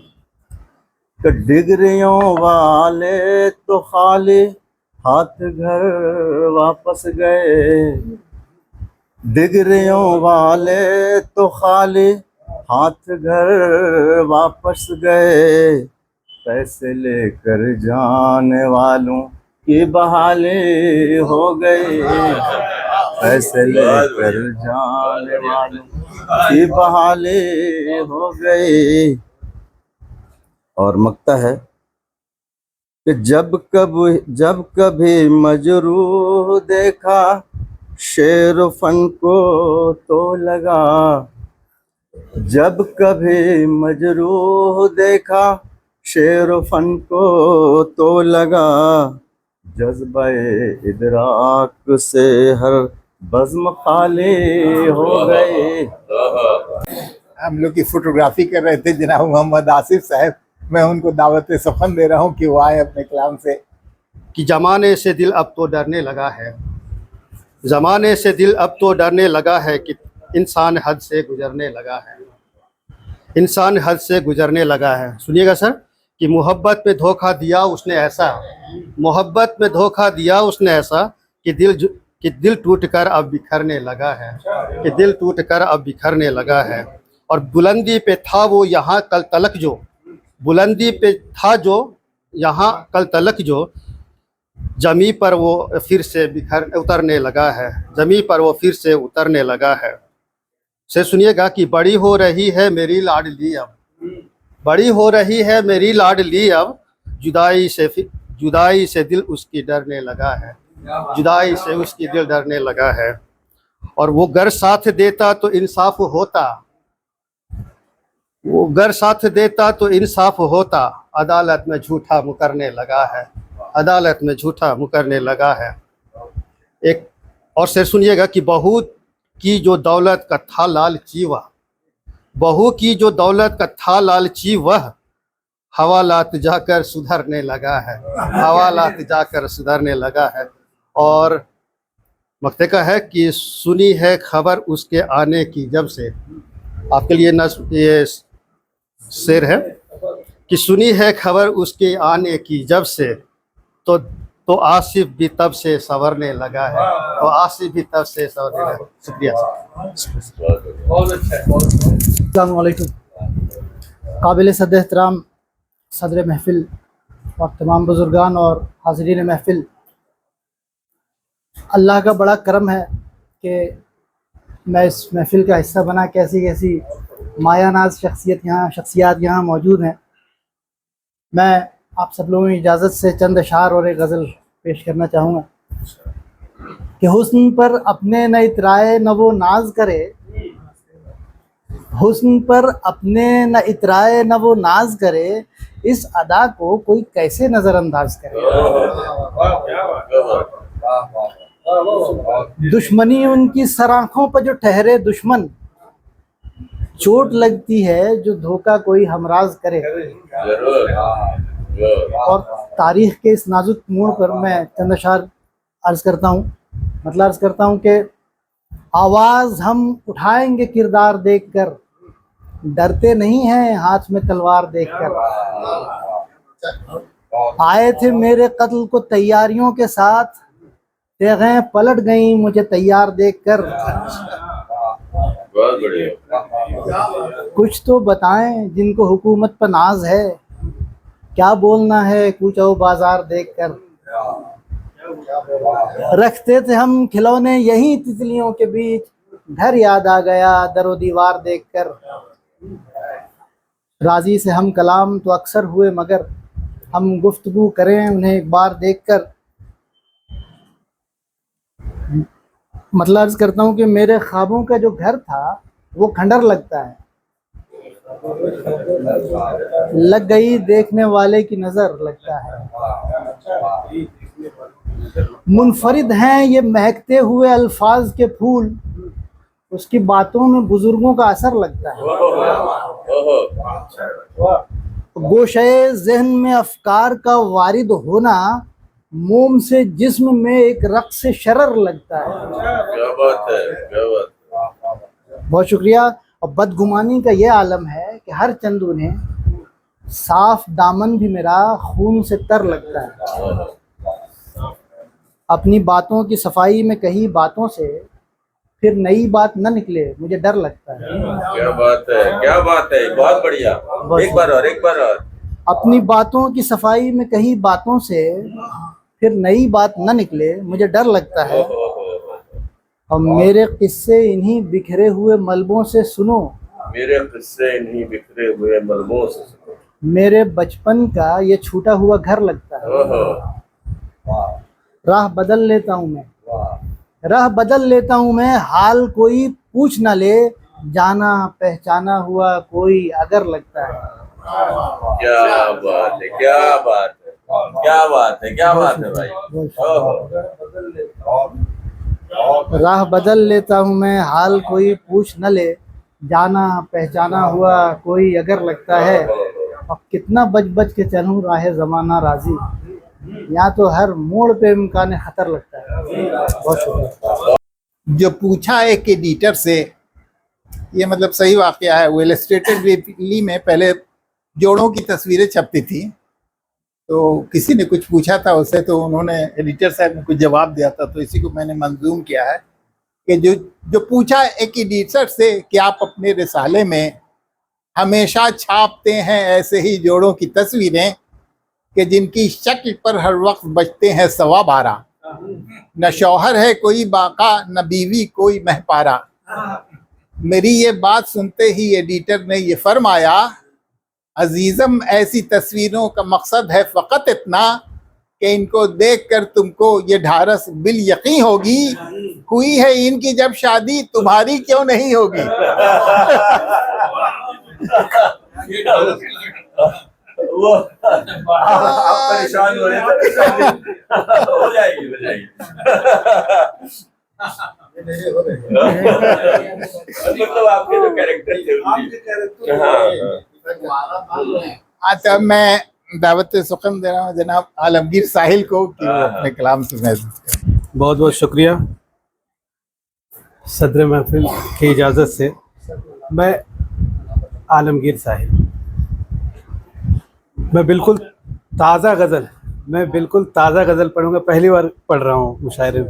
कि डिग्रियों वाले तो खाली हाथ घर वापस गए, डिग्रियों वाले तो खाली हाथ घर वापस गए, पैसे लेकर जाने वालों के बहाले हो गए, पैसे लेकर जाने वालों के बहाले हो गए। और मकता है कि जब कभी मजरूह देखा, शेर फन को तो लगा, जब कभी मजरूह देखा, शेर फन को तो लगा, जज्बे इदराक से हर बज़्म खाली हो गए। हम लोग की फोटोग्राफी कर रहे थे जनाब मोहम्मद आसिफ साहब, मैं उनको दावत सफ़न दे रहा हूँ कि वो आए अपने कलाम से। कि ज़माने से दिल अब तो डरने लगा है, ज़माने से दिल अब तो डरने लगा है कि इंसान हद से गुजरने लगा है, इंसान हद से गुजरने लगा है। सुनिएगा सर, कि मोहब्बत में धोखा दिया उसने ऐसा, मोहब्बत में धोखा दिया उसने ऐसा कि दिल टूट कर अब बिखरने लगा है, कि दिल टूट कर अब बिखरने लगा है। और बुलंदी पे था वो यहाँ कल तलक जो, बुलंदी पे था जो यहाँ कल तलक जो, जमी पर वो फिर से उतरने लगा है, जमी पर वो फिर से उतरने लगा है। से सुनिएगा कि बड़ी हो रही है मेरी लाडली अब, बड़ी हो रही है मेरी लाडली अब, जुदाई से दिल उसकी डरने लगा है, जुदाई से उसकी दिल डरने लगा है। और वो घर साथ देता तो इंसाफ होता, वो घर साथ देता तो इंसाफ होता, अदालत में झूठा मुकरने लगा है, अदालत में झूठा मुकरने लगा है। एक और से सुनिएगा कि बहू की जो दौलत का था लालची वह, बहू की जो दौलत का था लालची वह, हवालात जाकर सुधरने लगा है, हवालात जाकर सुधरने लगा है। और मक्ते का है कि सुनी है खबर उसके आने की जब से, आपके लिए ये शेर है कि सुनी है खबर उसके आने की जब से, तो आसिफ भी तब से संवरने लगा है, तो आसिफ भी तब से संवरने लगा है। शुक्रिया अस्सलाम वालेकुम। काबिल सद एहतराम सदर महफिल और तमाम बुज़ुर्गान और हाज़रीन महफिल, अल्लाह का बड़ा करम है कि मैं इस महफिल का हिस्सा बना। कैसी कैसी मायानाज शख्सियात यहाँ मौजूद हैं। मैं आप सब लोगों की इजाज़त से चंद अशार और एक गज़ल पेश करना चाहूँगा कि हुस्न पर अपने न इतराए न वो नाज करे, हुस्न पर अपने न इतराए न वो नाज करे, इस अदा को कोई कैसे नज़रअंदाज करे। दुश्मनी उनकी सराखों पर जो ठहरे दुश्मन, चोट लगती है जो धोखा कोई हमराज करे। और तारीख़ के इस नाजुक मोड़ पर मैं चंद अशार अर्ज़ करता हूँ, मतलब अर्ज़ करता हूँ कि आवाज़ हम उठाएंगे किरदार देखकर, डरते नहीं हैं हाथ में तलवार देखकर। आए थे मेरे कत्ल को तैयारियों के साथ, तेगें पलट गई मुझे तैयार देखकर। कुछ तो बताएं जिनको हुकूमत पर नाज है, क्या बोलना है कूचो बाजार देखकर। रखते थे हम खिलौने यहीं तितलियों के बीच, घर याद आ गया दरो दीवार देखकर। राजी से हम कलाम तो अक्सर हुए मगर, हम गुफ्तगू करें उन्हें एक बार देखकर। मतलब अर्ज़ करता हूँ कि मेरे ख्वाबों का जो घर था वो खंडर लगता है, लग गई देखने वाले की नज़र लगता है। मुनफरिद हैं ये महकते हुए अल्फाज के फूल, उसकी बातों में बुजुर्गों का असर लगता है। गोशे ज़हन में अफकार का वारिद होना, मोम से जिस्म में एक रक्स शरर लगता है। क्या बात है, क्या बात। बहुत शुक्रिया। और बदगुमानी का ये आलम है कि हर चंद उन्हें साफ दामन भी मेरा खून से तर लगता है। अपनी बातों की सफाई में कही बातों से फिर नई बात न निकले मुझे डर लगता है। क्या बात है, क्या बात है, बहुत बढ़िया। एक बार और, एक बार और। अपनी बातों की सफाई में कहीं बातों से फिर नई बात न निकले मुझे डर लगता है। और मेरे किस्से इन्हीं बिखरे हुए मलबों से सुनो, मेरे किस्से इन्हीं बिखरे हुए मलबों से सुनो। मेरे बचपन का ये छूटा हुआ घर लगता है। राह बदल लेता हूँ मैं, राह बदल लेता हूँ मैं, हाल कोई पूछ ना ले, जाना पहचाना हुआ कोई अगर लगता है। क्या बात है, क्या बात है, क्या बात है, क्या बात है भाई। राह बदल लेता हूँ मैं, हाल कोई पूछ न ले, जाना पहचाना हुआ कोई अगर लगता है। अब कितना बच बच के चलूँ राह ज़माना राजी, यहाँ तो हर मोड़ पे इम्कान खतर लगता है। बहुत शुक्रिया। जो पूछा एक एडिटर से, ये मतलब सही वाकया है। वो इलस्ट्रेटेड वीकली में पहले जोड़ों की तस्वीरें छपती थी, तो किसी ने कुछ पूछा था उससे, तो उन्होंने एडिटर साहब ने कुछ जवाब दिया था, तो इसी को मैंने मंजूम किया है कि जो पूछा एक एडिटर से कि आप अपने रिसाले में हमेशा छापते हैं ऐसे ही जोड़ों की तस्वीरें कि जिनकी शक्ल पर हर वक्त बचते हैं 12.25, न शौहर है कोई बाका न बीवी कोई महपारा। मेरी ये बात सुनते ही एडिटर ने ये फरमाया, अजीजम ऐसी तस्वीरों का मकसद है फ़कत इतना कि इनको देखकर तुमको ये ढारस बिल यकीन होगी, हुई है इनकी जब शादी तुम्हारी क्यों नहीं होगी। वो आप परेशान हो रहे थे, हो जाएगी, हो जाएगी। मतलब आपके जो कैरेक्टर थे, अच्छा, मैं दावत सुखम दे रहा हूँ जनाब आलमगीर साहिल को कि वो अपने कलाम से महसूस करें। बहुत बहुत शुक्रिया सदर महफिल की इजाज़त से। मैं आलमगीर साहिल, मैं बिल्कुल ताज़ा गज़ल पढ़ूंगा, पहली बार पढ़ रहा हूँ मुशायरे में।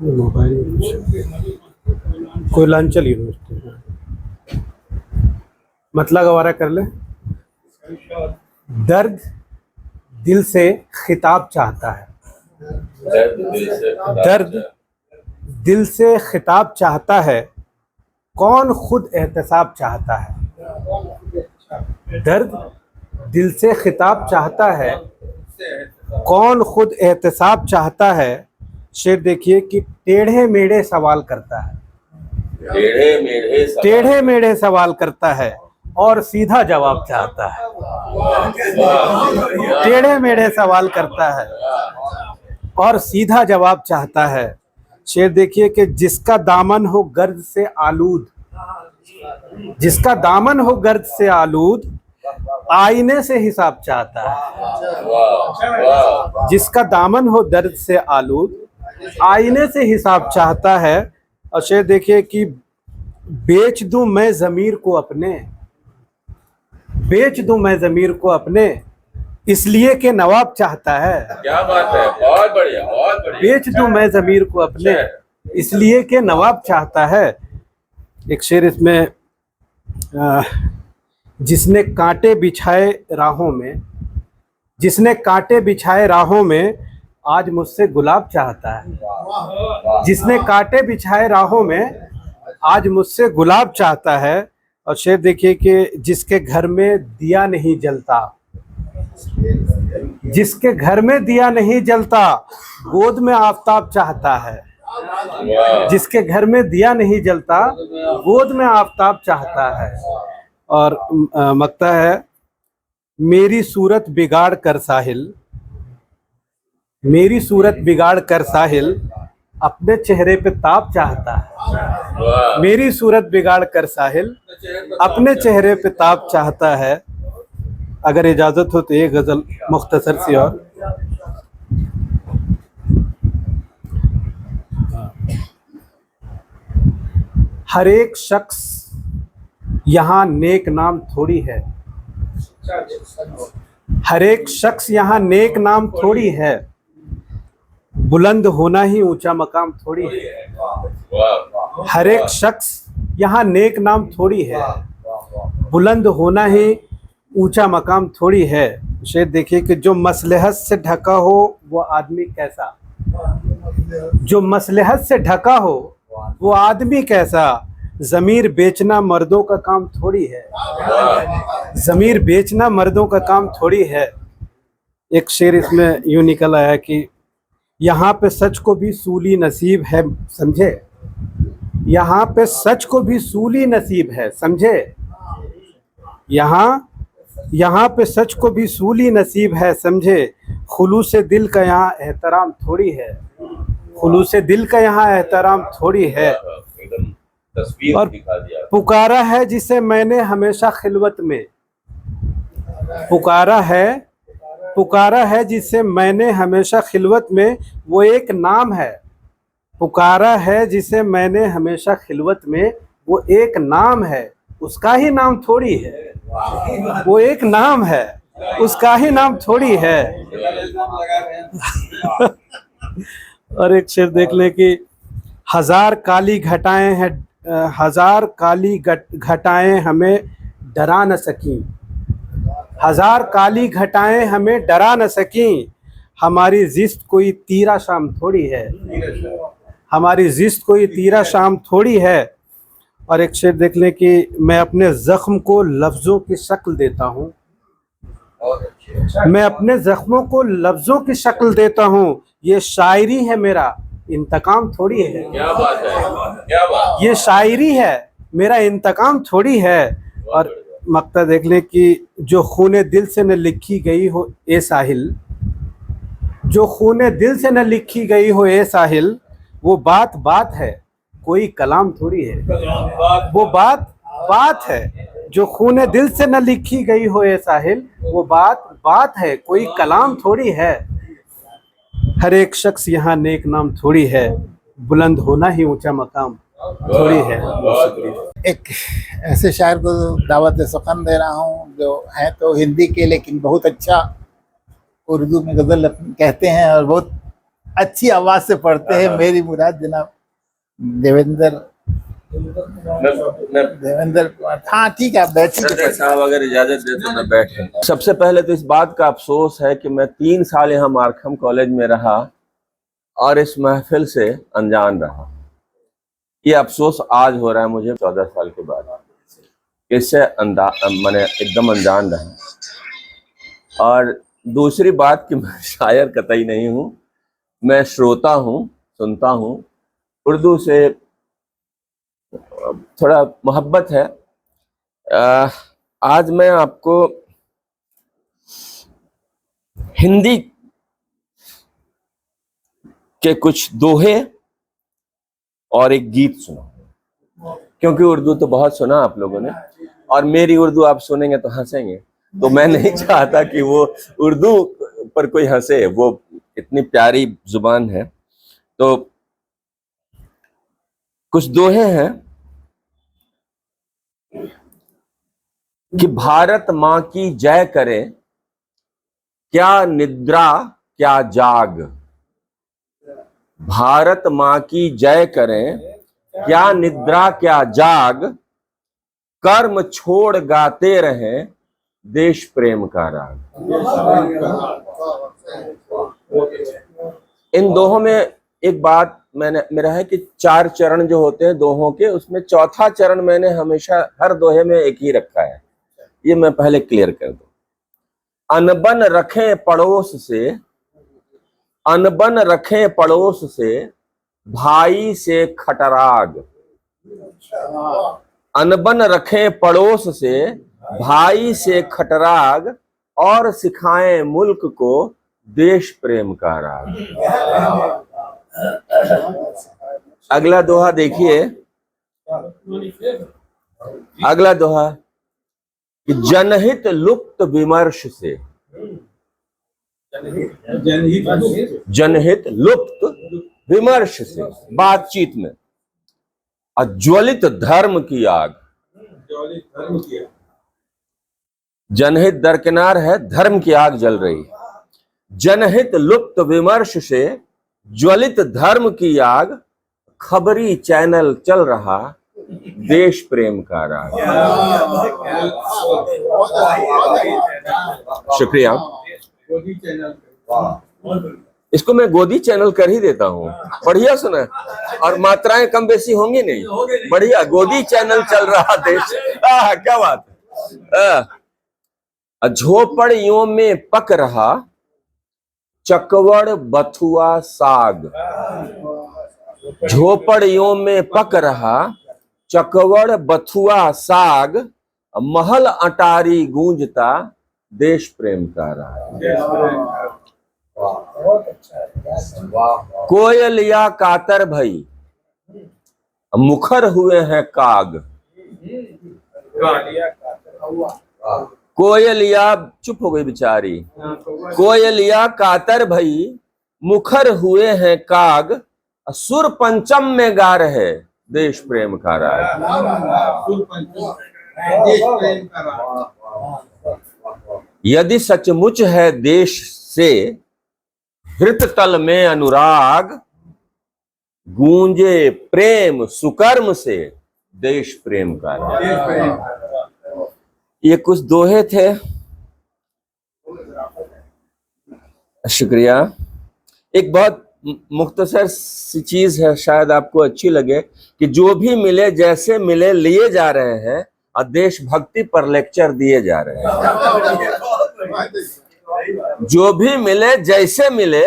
मोबाइल कोयलांचल यूनिवर्सिटी, मतलब गवारा कर ले। दर्द दिल से खिताब चाहता है, दर्द दिल से खिताब चाहता है, कौन खुद एहतसाब चाहता है। दर्द दिल से खिताब चाहता है, कौन खुद एहतसाब चाहता है। शेर देखिए कि टेढ़े मेढ़े सवाल करता है, टेढ़े मेढ़े सवाल करता है और सीधा जवाब चाहता है। टेढ़े मेढ़े सवाल करता है और सीधा जवाब चाहता है। शेर देखिए कि जिसका दामन हो गर्द से आलूद, जिसका दामन हो गर्द से आलूद, आईने से हिसाब चाहता है। जिसका दामन हो दर्द से आलूद, आईने से हिसाब चाहता है। और शेर देखिए कि बेच दूं मैं ज़मीर को अपने, बेच दूं मैं ज़मीर को अपने, इसलिए कि नवाब चाहता है। क्या बात है, बहुत बढ़िया, बहुत बढ़िया। बेच दूं मैं ज़मीर को अपने, इसलिए कि नवाब चाहता है। एक शेर इसमें, जिसने कांटे बिछाए राहों में, जिसने कांटे बिछाए राहों में, आज मुझसे गुलाब चाहता है। जिसने कांटे बिछाए राहों में, आज मुझसे गुलाब चाहता है। और शेर देखिए कि जिसके घर में दिया नहीं जलता, जिसके घर में दिया नहीं जलता, गोद में आफताब चाहता है। जिसके घर में दिया नहीं जलता, गोद में आफताब चाहता है। और मकता है, मेरी सूरत बिगाड़ कर साहिल, मेरी सूरत बिगाड़ कर साहिल, अपने चेहरे पे ताब चाहता है। मेरी सूरत बिगाड़ कर साहिल, अपने चेहरे पे ताब चाहता है। अगर इजाज़त हो तो एक गज़ल मुख्तसर सी और। हर एक शख्स यहाँ नेक नाम थोड़ी है, हर एक शख्स यहाँ नेक नाम थोड़ी है, बुलंद होना ही ऊंचा मकाम थोड़ी है। हर एक शख्स यहाँ नेक नाम थोड़ी है, बुलंद होना ही ऊंचा मकाम थोड़ी है। शेर देखिए कि जो मसलहत से ढका हो वो आदमी कैसा, जो मसलहत से ढका हो वो आदमी कैसा, ज़मीर बेचना मर्दों का काम थोड़ी है, ज़मीर बेचना मर्दों का काम थोड़ी है। एक शेर इसमें यूँ निकल आया कि यहाँ पे सच को भी सूली नसीब है, समझे, यहाँ पे सच को भी सूली नसीब है, समझे, यहाँ पे सच को भी सूली नसीब है, समझे, खुलूस दिल का यहाँ एहतराम थोड़ी है, खुलूस दिल का यहाँ एहतराम थोड़ी है। और पुकारा है जिसे मैंने हमेशा खिलवत में, पुकारा है जिसे मैंने हमेशा खिलवत में, वो एक नाम है, पुकारा है जिसे मैंने हमेशा खिलवत में, वो एक नाम है, उसका ही नाम थोड़ी है, वो एक नाम है, उसका ही नाम थोड़ी है। और एक शेर देख ले कि हजार काली घटाएं हैं, हजार काली घटाएं हमें डरा न सकी, हजार काली घटाएं हमें डरा न सकी, हमारी जिस्त कोई तीरा शाम थोड़ी है, हमारी जिस्त कोई तीरा शाम थोड़ी है। और एक शेर देख लें कि मैं अपने ज़ख्म को लफ्ज़ों की शक्ल देता हूँ, मैं अपने ज़ख्मों को लफ्ज़ों की शक्ल देता हूँ, ये शायरी है मेरा इंतकाम थोड़ी है, क्या बात है, क्या बात। ये शायरी है मेरा इंतकाम थोड़ी है। और मक्ता देख लें कि जो खूने दिल से न लिखी गई हो ए साहिल, जो खूने दिल से न लिखी गई हो ए साहिल, वो बात बात है कोई कलाम थोड़ी है, वो बात है जो खूने दिल से न लिखी गई हो ए साहिल, वो बात है कोई कलाम थोड़ी है। हर एक शख्स यहाँ नेक नाम थोड़ी है, बुलंद होना ही ऊंचा मकाम थोड़ी है। एक ऐसे शायर को दावत सुखन दे रहा हूँ जो है तो हिंदी के लेकिन बहुत अच्छा उर्दू में गज़ल कहते हैं और बहुत अच्छी आवाज़ से पढ़ते हैं। मेरी मुराद जनाब देवेंद्र हाँ ठीक है आप बैठिए साहब, अगर इजाजत दे तो मैं बैठ। सबसे पहले तो इस बात का अफसोस है कि मैं 3 साल यहाँ मार्खम कॉलेज में रहा और इस महफिल से अनजान रहा। ये अफसोस आज हो रहा है मुझे 14 साल के बाद, इससे मैंने एकदम अनजान रहा। और दूसरी बात कि मैं शायर कतई नहीं हूँ, मैं श्रोता हूँ, सुनता हूँ। उर्दू से थोड़ा मोहब्बत है। आज मैं आपको हिंदी के कुछ दोहे और एक गीत सुना, क्योंकि उर्दू तो बहुत सुना आप लोगों ने और मेरी उर्दू आप सुनेंगे तो हंसेंगे, तो मैं नहीं चाहता कि वो उर्दू पर कोई हंसे, वो इतनी प्यारी जुबान है। तो कुछ दोहे हैं कि भारत माँ की जय करे, क्या निद्रा क्या जाग, भारत माँ की जय करें क्या निद्रा क्या जाग, कर्म छोड़ गाते रहें देश प्रेम का राग। इन दोहों में एक बात मेरा है कि 4 चरण जो होते हैं दोहों के, उसमें चौथा चरण मैंने हमेशा हर दोहे में एक ही रखा है, ये मैं पहले क्लियर कर दूं। अनबन रखें पड़ोस से, अनबन रखें पड़ोस से, भाई से खटराग, अनबन रखें पड़ोस से, भाई से खटराग, और सिखाएं मुल्क को देश प्रेम का राग। अगला दोहा देखिए, अगला दोहा कि जनहित लुप्त विमर्श से, जनहित लुप्त विमर्श से, बातचीत में ज्वलित धर्म की आग, जनहित दरकिनार है, धर्म की आग जल रही है। जनहित लुप्त विमर्श से ज्वलित धर्म की आग, खबरी चैनल चल रहा देश प्रेम का राग। शुक्रिया। इसको मैं गोदी चैनल कर ही देता हूँ। बढ़िया सुना, और मात्राएं कम बेसी होंगी नहीं। बढ़िया, गोदी चैनल चल रहा देश। क्या बात है। झोपड़ियों में पक रहा चकवड़ बथुआ साग, झोपड़ियों में पक रहा चकवड़ बथुआ साग, महल अटारी गूंजता देश प्रेम का राग। कोयलिया कातर भई मुखर हुए हैं काग, कोयलिया चुप हो गई बेचारी। कोयलिया कातर भई मुखर हुए हैं काग, सुर पंचम में गा रहे देश प्रेम का राग। यदि सचमुच है देश से हृत तल में अनुराग, गूंजे प्रेम सुकर्म से देश प्रेम का राग। ये कुछ दोहे थे। शुक्रिया। एक बहुत मुख्तसर सी चीज है, शायद आपको अच्छी लगे, कि जो भी मिले जैसे मिले लिए जा रहे हैं और देशभक्ति पर लेक्चर दिए जा रहे हैं। जो भी मिले जैसे मिले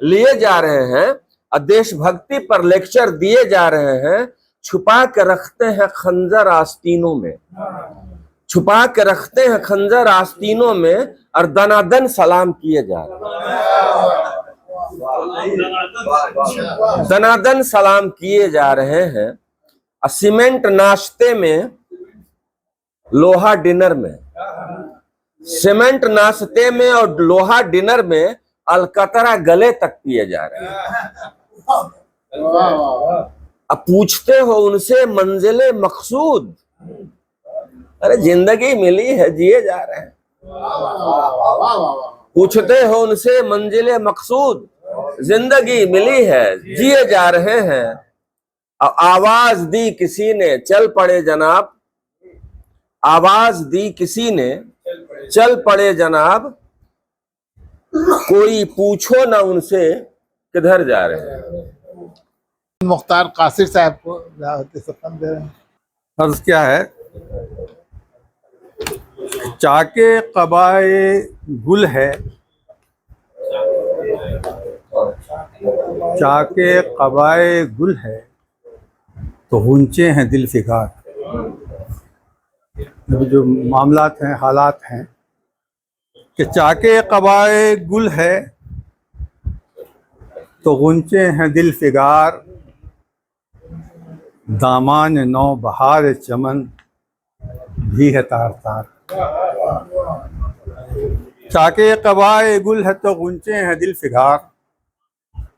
लिए जा रहे हैं और देशभक्ति पर लेक्चर दिए जा रहे हैं। छुपा के रखते हैं खंजर आस्तीनों में, छुपा के रखते हैं खंजर आस्तीनों में, और दनादन सलाम किए जा रहे हैं। दनादन सलाम किए जा रहे हैं। सीमेंट नाश्ते में लोहा डिनर में, सीमेंट नाश्ते में और लोहा डिनर में अलकतरा गले तक पिए जा रहे हैं। अब पूछते हो उनसे मंजिले मकसूद, अरे जिंदगी मिली है जिए जा रहे हैं। पूछते हो उनसे मंजिले मकसूद, जिंदगी मिली है जिए जा रहे हैं। अब आवाज दी किसी ने चल पड़े जनाब, आवाज दी किसी ने चल पड़े जनाब, कोई पूछो ना उनसे किधर जा रहे हैं। मुख्तार कासिर साहब को सफन दे रहे हैं। अर्ज क्या है, चाके कबाए गुल है, चाके कबाए गुल है तो गुंचे हैं दिल फिगार। जो मामलात हैं, हालात हैं कि चाके कबाए गुल है तो गुंचे हैं दिल फिगार, दामान नौ बहार चमन भी है तार तार। चाके कबाए गुल है तो गुंचे हैं दिल फिगार,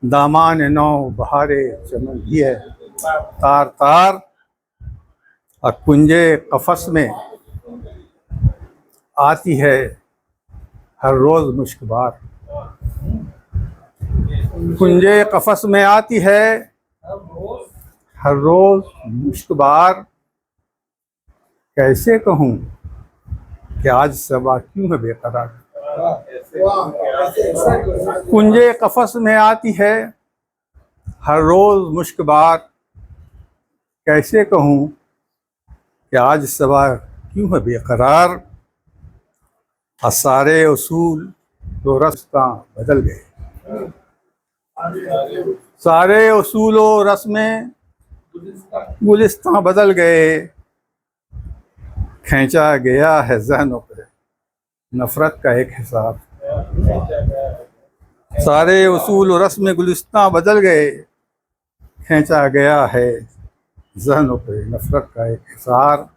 दामान नौ बहारे चमन भी है तार तार। और कुंजे कफस में आती है हर रोज मुश्कबार, कुंजे कफस में आती है हर रोज मुश्कबार। कैसे कहूँ कि आज सबा क्यों है बेकरार। कुंजे कफस में आती है हर रोज मुश्कबार, कैसे कहूँ कि आज सबा क्यों है बेकरार। और सारे उसूल तो रस्ता बदल गए, सारे उसूल व रस्में गुलिस्तां बदल गए। खींचा गया है ज़हनों पे नफरत का एक हिसाब, सारे उसूल व रस्में गुलिस्तां बदल गए। खींचा गया है ज़हनों पे नफरत का एक हिसार।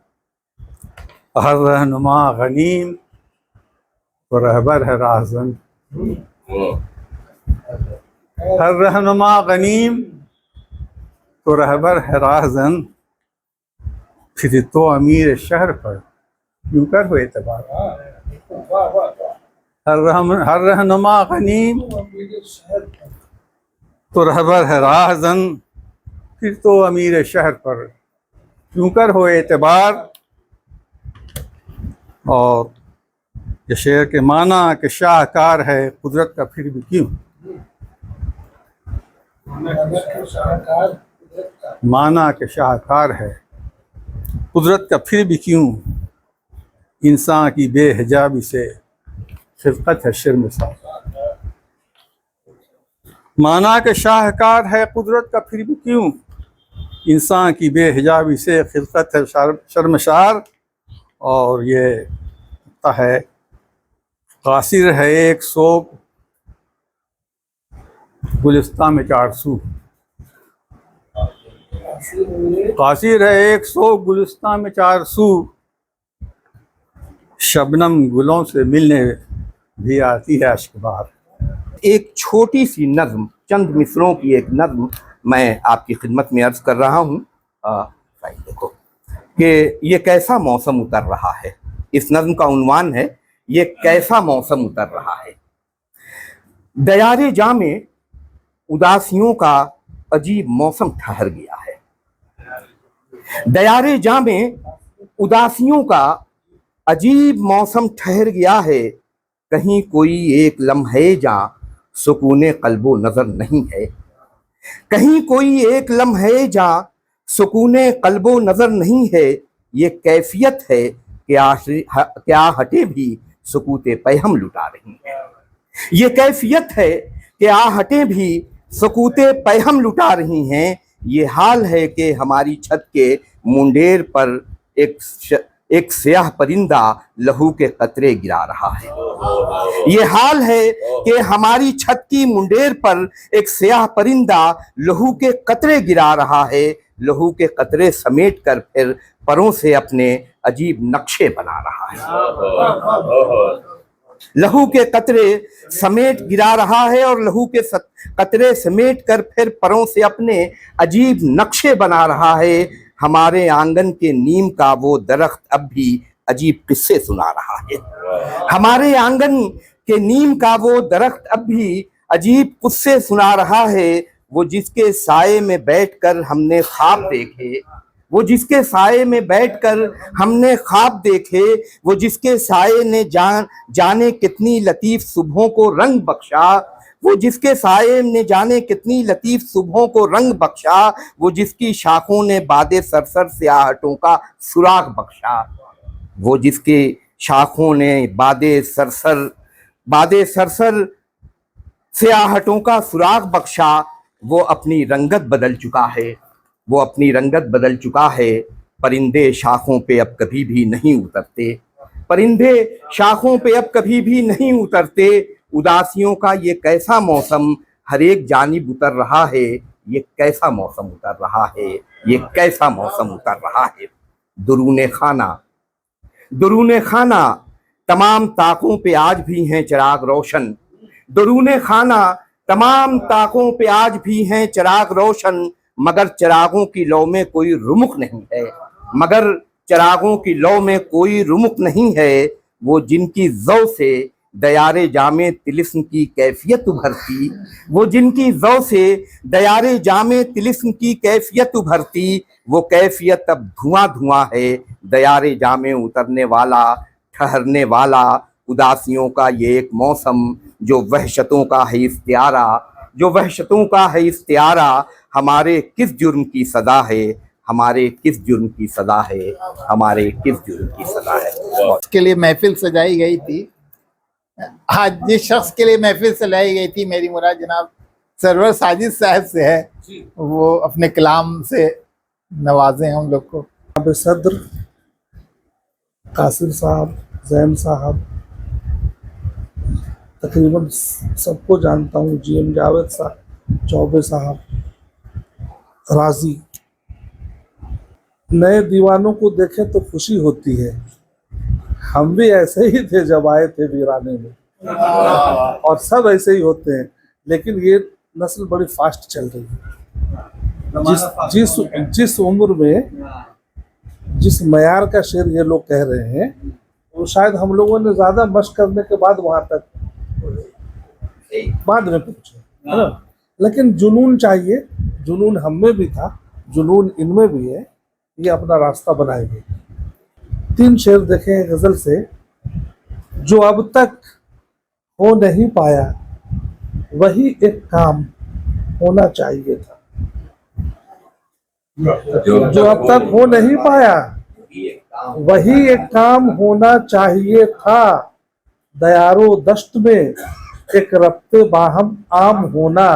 हर रहनुमा गनीम तो रहबर है राहज़न, हर रहनुमा गनीम तो रहबर है राहजन, फिर तो अमीर शहर पर यूं कर हुए एतबार। हर रहनुमा गनीम, तो रहबर है राहजन, फिर तो अमीर शहर पर यूं कर हो एतबार। और ये शेर के माना कि शाहकार है कुदरत का फिर भी क्यों, माना कि शाहकार है कुदरत का फिर भी क्यों, इंसान की बेहिजाबी से खिलकत है शर्मसार। माना कि शाहकार है कुदरत का फिर भी क्यों, इंसान की बेहिजाबी से खिलकत है शर्मसार। और ये है कासिर है एक सोग गुलिस्तान में 400, कासिर है एक सोग गुलिस्तान में 400, शबनम गुलों से मिलने भी आती है अश्क बहार। एक छोटी सी नज्म, चंद मिसरों की एक नज्म मैं आपकी खिदमत में अर्ज कर रहा हूँ। देखो कि ये कैसा मौसम उतर रहा है। इस नज्म का उन्वान है ये कैसा मौसम उतर रहा है। दयारे जामे उदासियों का अजीब मौसम ठहर गया है। दयारे जामे उदासियों का अजीब मौसम ठहर गया है। कहीं कोई एक लम्हे जा सुकूने कल्बो नजर नहीं है। कहीं कोई एक लम्हे जा सुकूने कल्बो नजर नहीं है। ये कैफियत है क्या हटे भी सुकूते पैहम लुटा रही है। ये कैफियत है कि आहटें भी सकूते पैहम लुटा रही हैं। ये हाल है कि हमारी छत के मुंडेर पर एक स्याह परिंदा लहू के कतरे गिरा रहा है। ये हाल है कि हमारी छत की मुंडेर पर एक स्याह परिंदा लहू के कतरे गिरा रहा है। लहू के कतरे समेट कर फिर परों से अपने अजीब नक्शे बना रहा है। लहू के कतरे समेट गिरा रहा है और लहू के कतरे समेट कर फिर परों से अपने अजीब नक्शे बना रहा है। हमारे आंगन के नीम का वो दरख्त अब भी अजीब किस्से सुना रहा है। हमारे आंगन के नीम का वो दरख्त अब भी अजीब किस्से सुना रहा है। वो जिसके साये में बैठकर हमने ख्वाब देखे, वो जिसके साये में बैठकर हमने ख्वाब देखे, वो जिसके साये ने जाने कितनी लतीफ सुबहों को रंग बख्शा, वो जिसके साये ने जाने कितनी लतीफ सुबहों को रंग बख्शा, वो जिसकी शाखों ने बादे सरसर स्याहटों का सुराग बख्शा, वो जिसके शाखों ने बादे सरसर स्याहटों का सुराग बख्शा, वो अपनी रंगत बदल चुका है। वो अपनी रंगत बदल चुका है। परिंदे शाखों पे अब कभी भी नहीं उतरते। परिंदे शाखों पे अब कभी भी नहीं उतरते। उदासियों का ये कैसा मौसम हर एक जानिब उतर रहा है। ये कैसा मौसम उतर रहा है। ये कैसा मौसम उतर रहा है। दुरूने खाना तमाम ताकों पे आज भी हैं चिराग रोशन। दुरूने खाना तमाम ताकों पे आज भी हैं चिराग रोशन। मगर चिरागों की लौ में कोई रुमुक नहीं है। मगर चिरागों की लौ में कोई रुमुक नहीं है। वो जिनकी जौ से दयारे जामे तिलिस्म की कैफियत उभरती, वो जिनकी जौ से दयारे जामे तिलिस्म की कैफियत उभरती, वो कैफियत अब धुआं धुआं है। दयारे जामे उतरने वाला ठहरने वाला उदासियों का ये एक मौसम जो वहशतों का है इख्तियारा, जो वहशतों का है इख्तियारा। हमारे किस जुर्म की सदा है। हमारे किस जुर्म की सदा है। हमारे किस जुर्म की सदा है। उसके लिए महफिल सजाई गई थी। आज जिस शख्स के लिए महफिल सजाई गई थी मेरी मुराद जनाब सरवर साजिद साहब से है। वो अपने कलाम से नवाजे हम लोग को। अब सदर कासिर साहब, जैन साहब, तकरीबन सबको जानता हूँ। GM जावेद साहब, चौबे साहब, राजी। नए दीवानों को देखें तो खुशी होती है। हम भी ऐसे ही थे जब आए थे वीराने में, और सब ऐसे ही होते हैं। लेकिन ये नस्ल बड़ी फास्ट चल रही है। जिस उम्र में जिस मयार का शेर ये लोग कह रहे हैं वो शायद हम लोगों ने ज्यादा मशक करने के बाद वहां तक बाद में पहुंचे, है ना। लेकिन जुनून चाहिए, जुनून हम में भी था, जुनून इनमें भी है, ये अपना रास्ता बनाएंगे। 3 शेर देखें गजल से। जो अब तक हो नहीं पाया वही एक काम होना चाहिए था। जो अब तक हो नहीं पाया वही एक काम होना चाहिए था। दयारो दश्त में एक रब्ते बाहम आम होना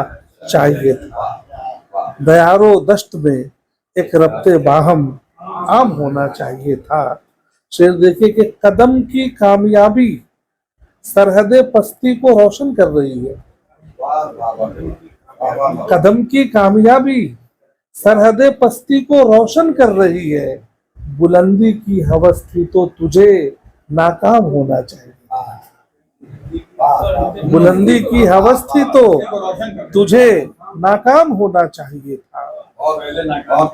चाहिए था। दयारो दश्त में एक रब्ते बाहम आम होना चाहिए था। शेर देखिए कि कदम की कामयाबी सरहदे पस्ती को रोशन कर रही है। कदम की कामयाबी सरहदे पस्ती को रोशन कर रही है। बुलंदी की हवस थी तो तुझे नाकाम होना चाहिए। बुलंदी की हवस थी तो तुझे नाकाम होना चाहिए था।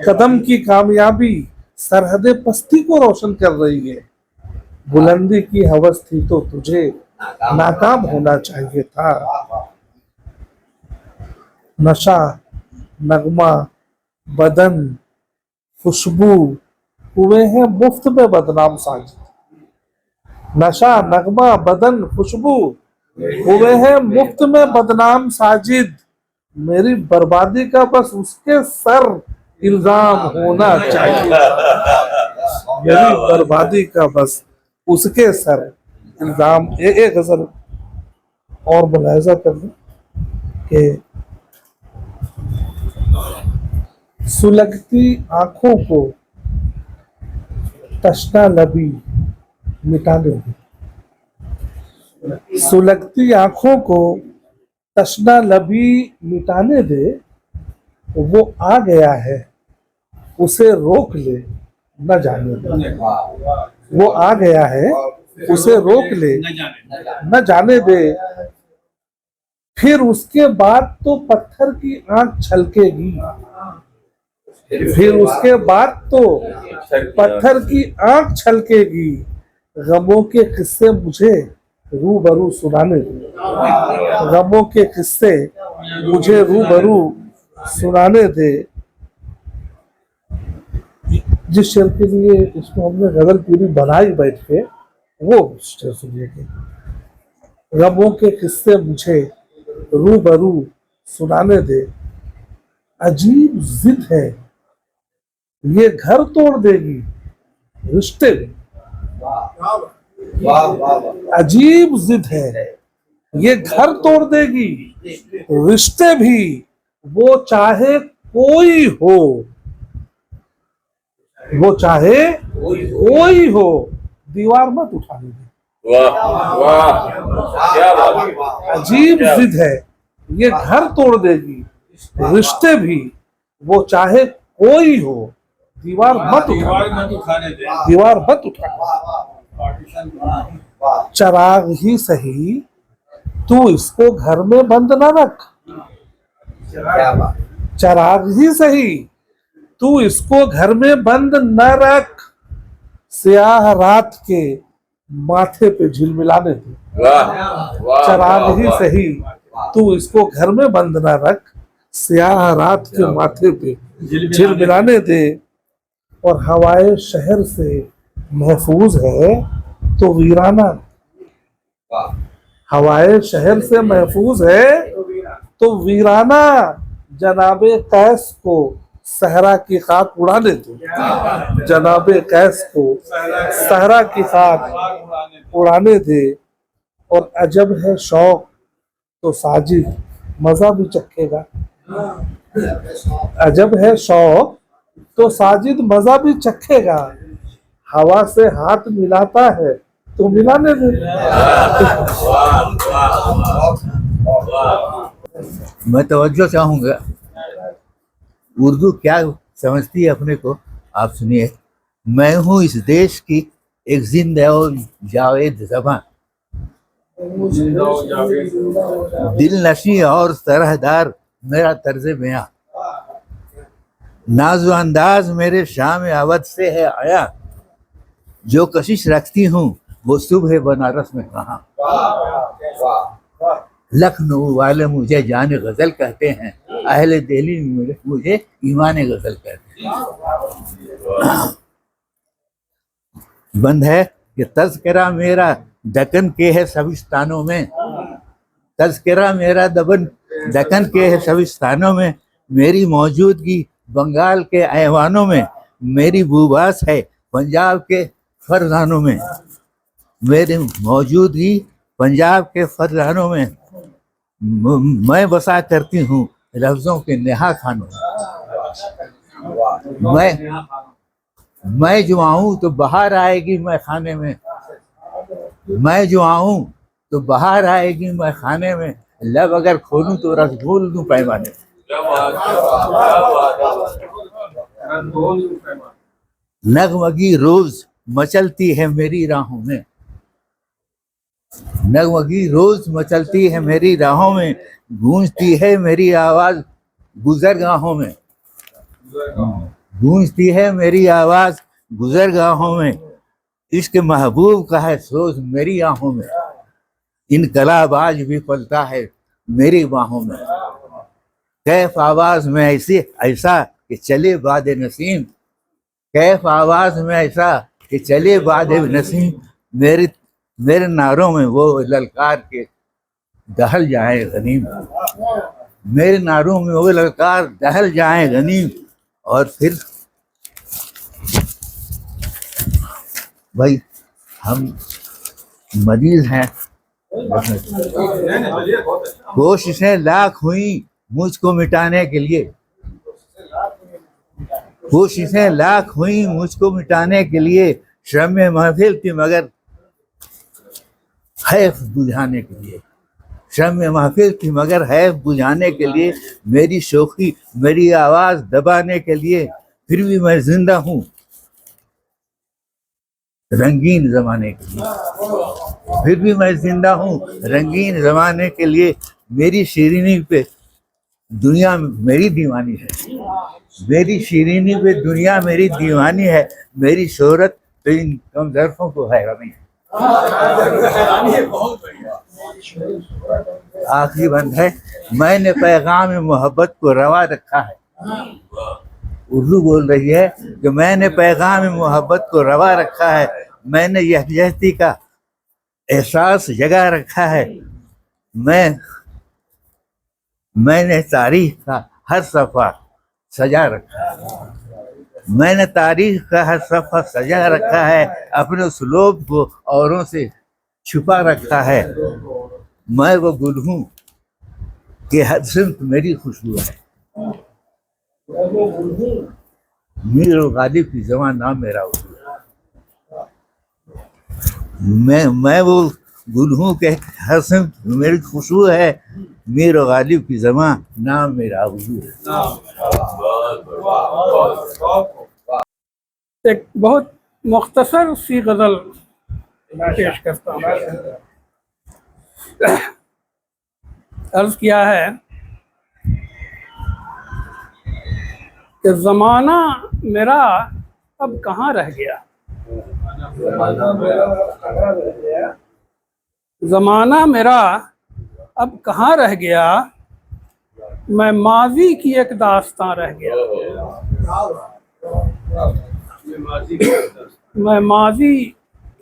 कदम की कामयाबी सरहदे पस्ती को रोशन कर रही है। बुलंदी की हवस थी तो तुझे नाकाम होना चाहिए था। नशा, नगमा, बदन, खुशबू हुए हैं मुफ्त में बदनाम साजिद। नशा, नगमा, बदन, खुशबू हुए हैं मुफ्त में बदनाम साजिद। मेरी बर्बादी का बस उसके सर इल्जाम होना चाहिए। मेरी बर्बादी का बस उसके सर इल्जाम। एक गजल और मुलाहिजा कर लें कि सुलगती आंखों को तश्ना लबी मिटाने दे। सुलगती आंखों को तश्ना लबी मिटाने दे। वो आ गया है उसे रोक ले न जाने दे। वो आ गया है उसे रोक ले न जाने दे। फिर उसके बाद तो पत्थर की आंख छलकेगी। फिर उसके बाद तो पत्थर की आंख छलकेगी। गमों के किस्से मुझे रूबरू सुनाने दे। गमों के किस्से मुझे रूबरू सुनाने दे। जिस शेर के लिए इसको हमने गजल पूरी बनाई बैठ के, वो शेर सुनिए कि गमों के किस्से मुझे रूबरू सुनाने दे। अजीब जिद है ये घर तोड़ देगी रिश्ते में। अजीब जिद है ये घर तोड़ देगी रिश्ते भी। वो चाहे कोई हो, वो चाहे कोई हो, दीवार मत उठाने दे। अजीब जिद है ये घर तोड़ देगी रिश्ते भी। वो चाहे कोई हो, दीवार मत उठाने दे। दीवार मत उठाने। चराग ही सही तू इसको घर में बंद न रख। चराग ही सही तू इसको घर में बंद न रख। स्याह रात के माथे पे झिलमिलाने दे। चराग ही सही तू इसको घर में बंद न रख। स्याह रात के माथे पे झिलमिलाने दे। और हवाए शहर से महफूज है तो वीराना। हवाए शहर से महफूज है तो वीराना। जनाबे कैस को सहरा की खाक उड़ाने दो। जनाबे कैस को सहरा की खाक उड़ाने दे। और अजब है शौक तो साजिद मजा भी चखेगा। अजब है शौक तो साजिद मजा भी चखेगा। हवा से हाथ मिलाता है तो मिलाने दे। मैं तवज्जो चाहूँगा, उर्दू क्या समझती है अपने को, आप सुनिए। मैं हूँ इस देश की एक जिंदा और जावेद ज़बां। दिल नशी और सरहदार मेरा तर्ज बयां। नाज़ो अंदाज मेरे शाम अवध से है आया, जो कशिश रखती हूँ वो सुबह बनारस में कहाँ। लखनऊ वाले मुझे जान गजल कहते हैं, अहले दिल्ली मुझे ईमान गजल कहते हैं। बंद है कि तज़किरा मेरा दक्कन के है सभी स्थानों में, तज़किरा मेरा दक्कन के है सभी स्थानों में, मेरी मौजूदगी बंगाल के ऐवानों में, मेरी बुबास है पंजाब के फरजानों में, मेरी मौजूदगी पंजाब के फरजानों में, मैं बसा करती हूँ लफ्ज़ों के नेहा खानों में। मैं जो आऊँ तो बाहर आएगी मैं खाने में, मैं जो आऊँ तो बाहर आएगी मैं खाने में, लब अगर खोलूँ तो रस घोल दूँ पैमाने में। नगमगी रोज मचलती है मेरी राहों में, नगमगी रोज मचलती है मेरी राहों में, गूंजती है मेरी आवाज गुजरगाहों में, गूंजती है मेरी आवाज गुजरगाहों में, इश्क महबूब का है सोच मेरी आहों में, इनकलाब आज भी पलता है मेरी बाहों में। कैफ आवाज में ऐसा कि चले बाद नसीम, कैफ आवाज में ऐसा कि चले बाद नसीम, मेरे नारों में वो ललकार के दहल जाए गनीम, मेरे नारों में वो ललकार दहल जाए गनीम। और फिर भाई हम मरीज हैं, कोशिशें लाख हुई मुझको मिटाने के लिए, कोशिशें लाख हुई मुझको मिटाने के लिए, श्रम में महफिल थी मगर हैफ बुझाने के लिए, श्रम में महफिल थी मगर हैफ बुझाने के लिए, मेरी शोखी मेरी आवाज दबाने के लिए, फिर भी मैं जिंदा हूँ रंगीन जमाने के लिए, फिर भी मैं जिंदा हूँ रंगीन जमाने के लिए। मेरी शीरीनी पे दुनिया मेरी दीवानी है, मेरी शीरीनी पे दुनिया मेरी दीवानी है, मेरी शोहरत तो इन कम ज़र्फ़ों को हैरानी है। आखिरी बंद है, मैंने पैगाम मोहब्बत को रवा रखा है, उर्दू बोल रही है कि मैंने पैगाम मोहब्बत को रवा रखा है, मैंने यकजहती का एहसास जगा रखा है, मैंने तारीख का हर सफ़ा सजा रखा है, मैंने तारीख का हर सफ़ा सजा रखा है, अपने उस लोभ को औरों से छुपा रखा है। मैं वो गुल हूँ कि हर सिमत मेरी खुशबू है, मीर गालिब की ज़बान नाम मेरा उर्दू है। मैं वो गुल हूँ कि हर सिमत मेरी खुशबू है, मीर गालिब की ज़बान नाम मेरा उर्दू है। एक बहुत मुख्तसर सी गज़ल पेश करता हूँ। अर्ज़ किया है कि ज़माना मेरा अब कहाँ रह गया, ज़माना मेरा अब कहाँ रह गया, मैं माजी की एक दास्तां रह गया, मैं माजी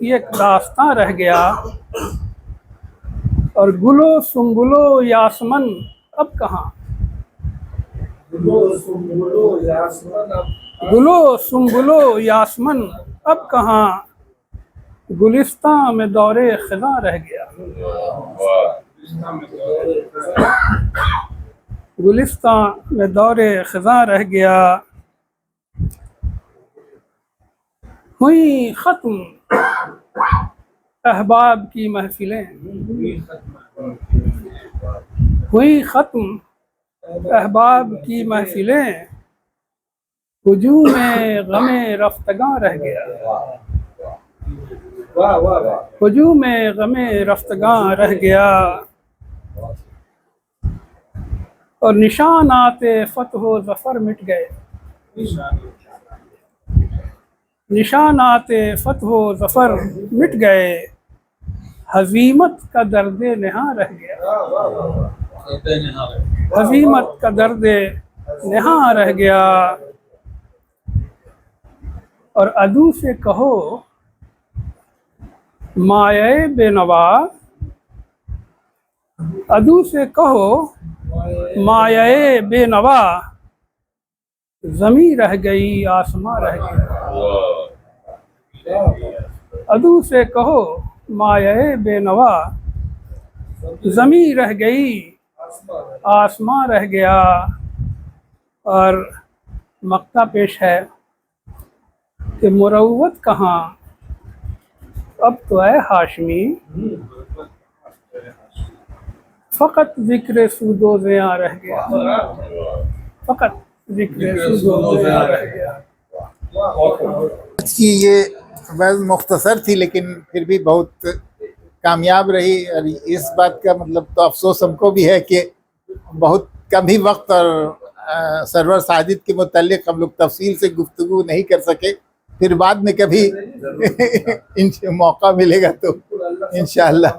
की एक दास्तां रह गया, और गुलो सुम्बुलो यासमन अब कहाँ, गुलो सुम्बुलो यासमन अब कहाँ, गुलिस्तां में दौरे ख़िज़ां रह गया, गुलिस्तां में दौरे ख़िज़ां रह गया। हुई ख़त्म अहबाब की महफिलें, हुई ख़त्म अहबाब की महफिलें, हुजूम में गमे रफ्तगां रह गया, हुजूम में गमे रफ्तगां रह गया, और निशानाते फ़त्ह व ज़फ़र मिट गए, निशानाते फतहो ज़फ़र मिट गए, हज़ीमत का दर्द नेहा रह गया, हज़ीमत का दर्द नेहा रह गया। और अदू से कहो माये बेनवा, अदू से कहो माये बेनवा, ज़मी रह गई आसमां रह गया। अदू से कहो माये बेनवा, ज़मी रह गई आसमां रह गया। और मक्ता पेश है कि मुरव्वत कहाँ अब तो है हाशमी, फ़कत ज़िक्र सूदो ज़िया रह गया, फ़कत ज़िक्र सूदो ज़िया रह गया। आज की ये बस मुख्तसर थी लेकिन फिर भी बहुत कामयाब रही। और इस बात का मतलब तो अफसोस हमको भी है कि बहुत कम ही वक्त और सरवर साजिद के मुतालिक हम लोग तफसील से गुफ्तगू नहीं कर सके। फिर बाद में कभी मौका मिलेगा तो इंशाअल्लाह